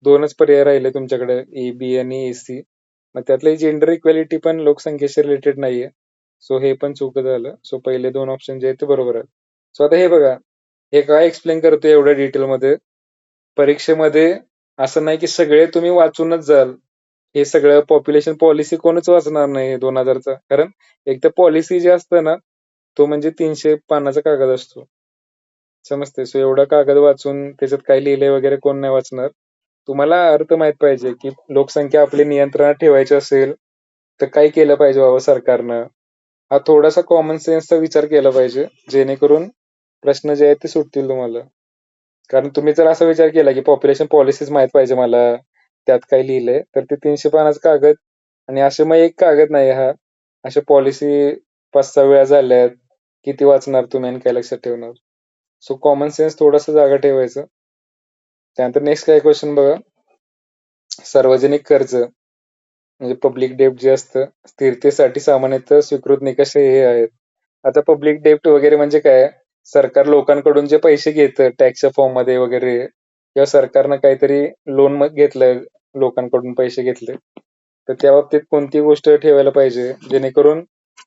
2च पर्याय राहिले तुमच्याकडे, ए, बी आणि ए, सी. मग त्यातले जेंडर इक्वॅलिटी पण लोकसंख्येशी रिलेटेड नाहीये. सो हे पण चुक झालं. सो पहिले 2 ऑप्शन जे आहेत ते बरोबर आहेत. सो आता हे बघा, हे काय एक्सप्लेन करतोय एवढ्या डिटेलमध्ये. परीक्षेमध्ये असं नाही की सगळे तुम्ही वाचूनच जाल. हे सगळं पॉप्युलेशन पॉलिसी कोणच वाचणार नाही 2000चा. कारण एक तर पॉलिसी जे असतं ना, तो म्हणजे 300 पानाचा कागद असतो. समजते. सो एवढा कागद वाचून त्याच्यात काय लिहिलंय वगैरे कोण नाही वाचणार. तुम्हाला अर्थ माहित पाहिजे की लोकसंख्या आपली नियंत्रणात ठेवायची असेल तर काय केलं पाहिजे बाबा सरकारनं. हा थोडासा कॉमन सेन्सचा विचार केला पाहिजे, जेणेकरून प्रश्न जे आहेत ते सुटतील तुम्हाला. कारण तुम्ही जर असा विचार केला की पॉप्युलेशन पॉलिसीज माहित पाहिजे मला, त्यात काय लिहिलंय, तर ते 300 पानाचा कागद आणि असे मग एक कागद नाही हा, अशा पॉलिसी 5-6 वेळा झाल्यात, किती वाचणार तुम्ही आणि काय लक्षात ठेवणार. सो कॉमन सेन्स थोडंसं जागा ठेवायचं. त्यानंतर नेक्स्ट काय क्वेश्चन बघा, सार्वजनिक कर्ज म्हणजे पब्लिक डेब्ट जे असतं, स्थिरतेसाठी सामान्यतः स्वीकृत निकष हे आहेत. आता पब्लिक डेब्ट वगैरे म्हणजे काय, सरकार लोकांकडून जे पैसे घेतं टॅक्सच्या फॉर्म मध्ये वगैरे, किंवा सरकारनं काहीतरी लोन घेतलं, लोकांकडून पैसे घेतले, तर त्या बाबतीत कोणती गोष्ट ठेवायला पाहिजे जेणेकरून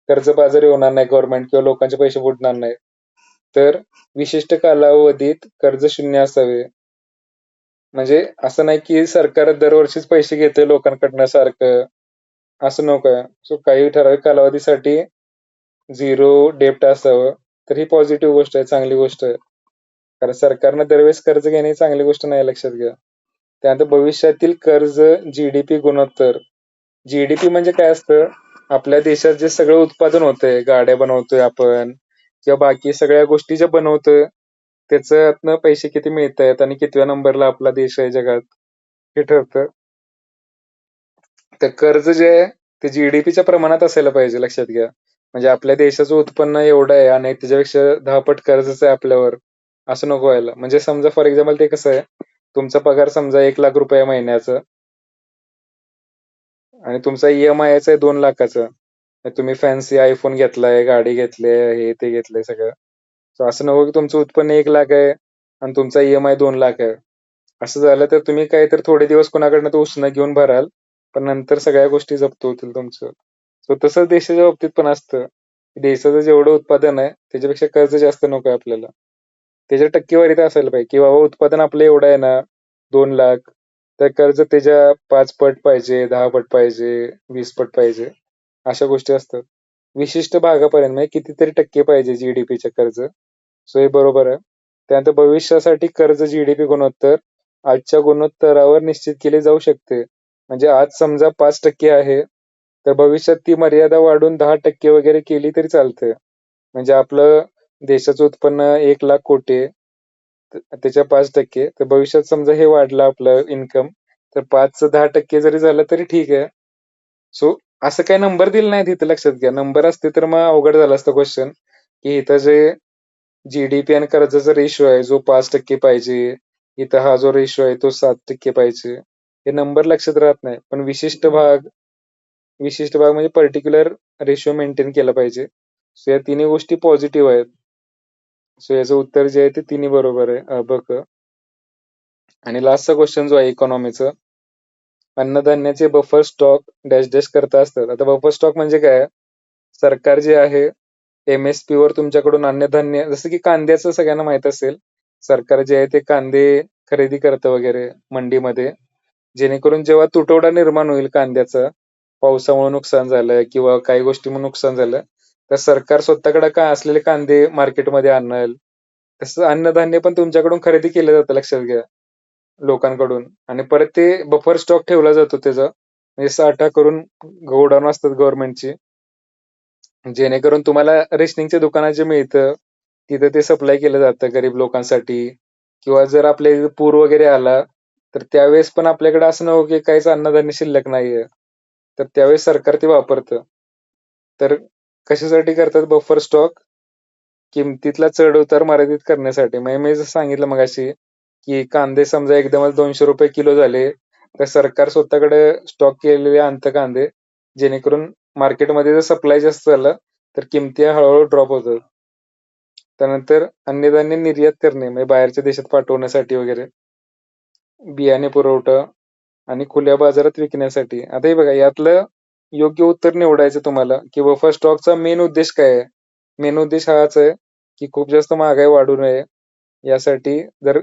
कर्जबाजारी होणार नाही गव्हर्नमेंट किंवा लोकांचे पैसे बुडणार नाही. तर विशिष्ट कालावधीत कर्ज शून्य असावे. म्हणजे असं नाही की सरकार दरवर्षीच पैसे घेते लोकांकडनं सारखं, असं नको. सो काही ठराविक कालावधीसाठी 0 डेब्ट असावं, तर ही पॉझिटिव्ह गोष्ट आहे, चांगली गोष्ट आहे. कारण सरकारनं दरवेळेस कर्ज घेणे ही चांगली गोष्ट नाही, लक्षात घ्या. त्यानंतर भविष्यातील कर्ज जीडीपी गुणोत्तर. जीडीपी म्हणजे काय असतं, आपल्या देशात जे सगळं उत्पादन होतंय, गाड्या बनवतोय आपण किंवा बाकी सगळ्या गोष्टी ज्या बनवतोय, त्याच्यातनं पैसे किती मिळत आहेत आणि कितव्या नंबरला आपला देश आहे जगात, हे ठरतं. तर कर्ज जे आहे ते जीडीपीच्या प्रमाणात असायला पाहिजे, लक्षात घ्या. म्हणजे आपल्या देशाचं उत्पन्न एवढं आहे आणि त्याच्यापेक्षा 10 पट कर्जच आहे आपल्यावर, असं नको व्हायला. म्हणजे समजा फॉर एक्झाम्पल ते कसं आहे, तुमचा पगार समजा 1,00,000 रुपये महिन्याचं आणि तुमचा ईएमआय आहे 2 लाखाचा. तुम्ही फॅन्सी आयफोन घेतलाय, गाडी घेतली, हे ते घेतलंय सगळं. सो असं नको की तुमचं उत्पन्न 1,00,000 आहे आणि तुमचा EMI 2,00,000 आहे. असं झालं तर तुम्ही काहीतरी थोडे दिवस कोणाकडनं तो उसनं घेऊन भराल, पण नंतर सगळ्या गोष्टी जप्त होतील तुमचं. सो तसंच देशाच्या बाबतीत पण असतं. देशाचं जेवढं उत्पादन आहे त्याच्यापेक्षा कर्ज जास्त नको आहे आपल्याला. त्याच्या टक्केवारीत असायला पाहिजे की बाबा उत्पादन आपलं एवढं आहे ना 2,00,000 तर कर्ज त्याच्या 5 पट पाहिजे, 10 पट पाहिजे, 20 पट पाहिजे. अशा गोष्टी असतात. विशिष्ट भागापर्यंत म्हणजे कितीतरी टक्के पाहिजे GDPचे कर्ज. सो हे बरोबर आहे. त्यानंतर भविष्यासाठी कर्ज GDP गुणोत्तर आजच्या गुणोत्तरावर निश्चित केले जाऊ शकते. म्हणजे आज समजा 5% आहे, तर भविष्यात ती मर्यादा वाढून 10% वगैरे केली तरी चालते. म्हणजे आपलं देशाचं उत्पन्न 1,00,000 कोटी आहे. त्याच्या 5% तर भविष्यात समजा हे वाढलं आपलं इन्कम तर 5चं 10% जरी झालं तरी ठीक आहे. सो असं काही नंबर दिले नाहीत इथं लक्षात घ्या. नंबर असते तर मग अवघड झालं असतं क्वेश्चन, की इथं जे GDP आणि कर्जाचा रेशो आहे जो 5% पाहिजे, इथं हा जो रेशो आहे तो 7% पाहिजे. हे नंबर लक्षात राहत नाही. पण विशिष्ट भाग म्हणजे पर्टिक्युलर रेशो मेंटेन केला पाहिजे. सो या तिन्ही गोष्टी पॉझिटिव्ह आहेत. सो याचं उत्तर जे आहे ते तिन्ही बरोबर आहे. ब, क. आणि लास्टचा क्वेश्चन जो आहे इकॉनॉमीचा, अन्नधान्याचे बफर स्टॉक डॅश डॅश करता असतात. आता बफर स्टॉक म्हणजे काय? सरकार जे आहे MSP वर तुमच्याकडून अन्नधान्य जसं की कांद्याचं सगळ्यांना माहित असेल. सरकार जे आहे ते कांदे खरेदी करतं वगैरे मंडीमध्ये. जेणेकरून जेव्हा तुटवडा निर्माण होईल कांद्याचा, पावसामुळे नुकसान झालं किंवा काही गोष्टीमुळे नुकसान झालं, तर सरकार स्वतःकडे काय असलेले कांदे मार्केटमध्ये आणेल. तसं अन्नधान्य पण तुमच्याकडून खरेदी केलं जातं लक्षात घ्या लोकांकडून आणि परत ते बफर स्टॉक ठेवला जातो त्याचा म्हणजे साठा करून गोडाऊन असतात गव्हर्नमेंटची जेणेकरून तुम्हाला रेशनिंगच्या दुकानात जे मिळतं तिथं ते सप्लाय केलं जातं गरीब लोकांसाठी किंवा जर आपल्या इथे पूर वगैरे आला तर त्यावेळेस पण आपल्याकडे असं नको की काहीच अन्नधान्य शिल्लक नाहीये तर त्यावेळेस सरकार ते वापरतं. तर कशासाठी करतात बफर स्टॉक? किमतीतला चढ उतार मर्यादित करण्यासाठी. म्हणजे मी जसं सांगितलं मगाशी की कांदे समजा एकदमच ₹200 किलो झाले, तर सरकार स्वतःकडे स्टॉक केलेले आणतं कांदे, जेणेकरून मार्केटमध्ये जर सप्लाय जास्त झालं, तर किमती हळूहळू ड्रॉप होतात. त्यानंतर अन्नधान्य निर्यात करणे, म्हणजे बाहेरच्या देशात पाठवण्यासाठी वगैरे. बियाणे पुरवठा आणि खुल्या बाजारात विकण्यासाठी. आता हे बघा यातलं योग्य उत्तर निवडायचं तुम्हाला, की बफर स्टॉकचा मेन उद्देश काय आहे? मेन उद्देश हाच आहे, की खूप जास्त महागाई वाढू नये. यासाठी जर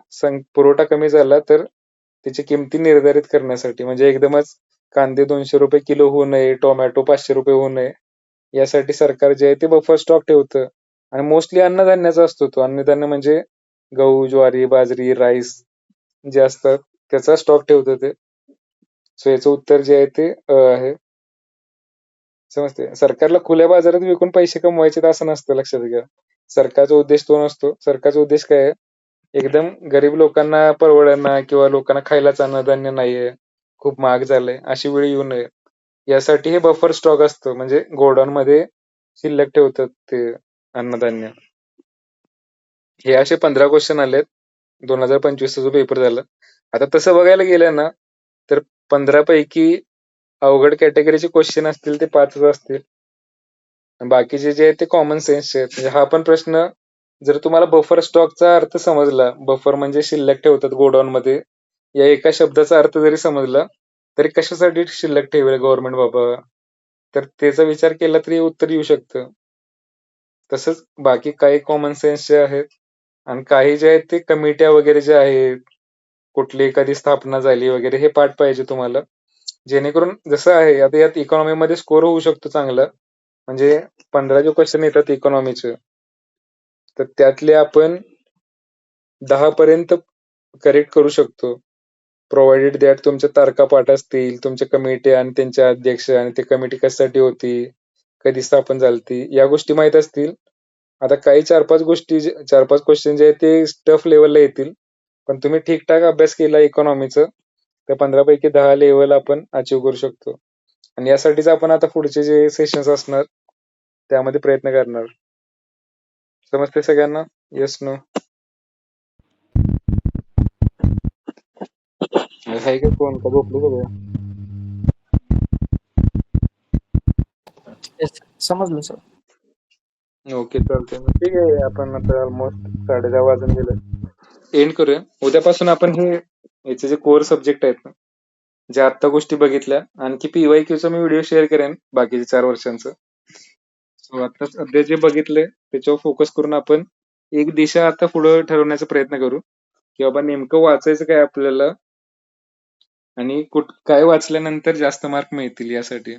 पुरवठा कमी झाला तर त्याची किमती निर्धारित करण्यासाठी म्हणजे एकदमच कांदे ₹200 किलो होऊ नये, टोमॅटो ₹500 होऊ नये. यासाठी सरकार जे आहे ते बफर स्टॉक ठेवतं आणि मोस्टली अन्नधान्याचा असतो तो. अन्नधान्य म्हणजे गहू, ज्वारी, बाजरी, राईस जे असतात त्याचा स्टॉक ठेवतं ते. सो याचं उत्तर जे आहे ते आहे. समजते. सरकारला खुल्या बाजारात विकून पैसे कमवायचे असं नसतं लक्षात घ्या. सरकारचा उद्देश तो नसतो. सरकारचा उद्देश काय आहे? एकदम गरीब लोकांना परवडेना किंवा लोकांना खायलाच अन्नधान्य नाहीये, खूप महाग झालंय, अशी वेळ येऊ नये. यासाठी हे बफर स्टॉक असतं म्हणजे गोडाऊनमध्ये शिल्लक ठेवतात ते अन्नधान्य. हे असे 15 क्वेश्चन आलेत. 2025चा जो पेपर झाला. आता तसं बघायला गेलं ना, तर 15 पैकी अवघड कॅटेगरीचे क्वेश्चन असतील ते 5च असतील. आणि बाकीचे जे आहेत ते कॉमन सेन्सचे आहेत. म्हणजे हा पण प्रश्न जर तुम्हाला बफर स्टॉकचा अर्थ समजला, बफर म्हणजे शिल्लक ठेवतात गोडाऊनमध्ये, या एका शब्दाचा अर्थ जरी समजला, तरी कशासाठी शिल्लक ठेवेल गव्हर्नमेंट बाबा? तर त्याचा विचार केला तरी उत्तर येऊ शकतं. तसंच बाकी काही कॉमन सेन्सचे आहेत आणि काही जे आहेत ते कमिट्या वगैरे जे आहेत, कुठली एखादी स्थापना झाली वगैरे हे पाठ पाहिजे तुम्हाला. जेणेकरून जसं आहे आता यात इकॉनॉमीमध्ये स्कोर होऊ शकतो चांगला. म्हणजे 15 जे क्वेश्चन येतात इकॉनॉमीचे, तर त्यातले आपण 10 पर्यंत करेक्ट करू शकतो. प्रोव्हाइडेड दॅट तुमच्या तारखा पाठ असतील, तुमच्या कमिटी आणि त्यांचे अध्यक्ष आणि ती कमिटी कशासाठी होती, कधी स्थापन झालती, या गोष्टी माहीत असतील. आता काही 4-5 गोष्टी 4-5 क्वेश्चन जे आहेत ते टफ लेव्हलला येतील. पण तुम्ही ठीकठाक अभ्यास केला इकॉनॉमीचा, तर 15 पैकी 10 लेव्हल आपण अचीव्ह करू शकतो. आणि यासाठीच आपण आता पुढचे जे सेशन्स असणार, त्यामध्ये प्रयत्न करणार. समजते सगळ्यांना? Yes, no? आहे का कोण का झोपलं सगळं?
येस समजलं सर.
ओके, चालतंय. मग ठीक आहे, आपण आता ऑलमोस्ट 10:30 वाजून गेले. एंड करूया. उद्यापासून आपण याचे जे कोर सब्जेक्ट आहेत ना, ज्या आत्ता गोष्टी बघितल्या, आणखी PYQ चा मी व्हिडिओ शेअर करेन बाकीचे 4 वर्षांचं. सो आता सध्या जे बघितलंय त्याच्यावर फोकस करून आपण एक दिशा आता पुढे ठरवण्याचा प्रयत्न करू, की बाबा नेमकं वाचायचं काय आपल्याला आणि काय वाचल्यानंतर जास्त मार्क मिळतील यासाठी.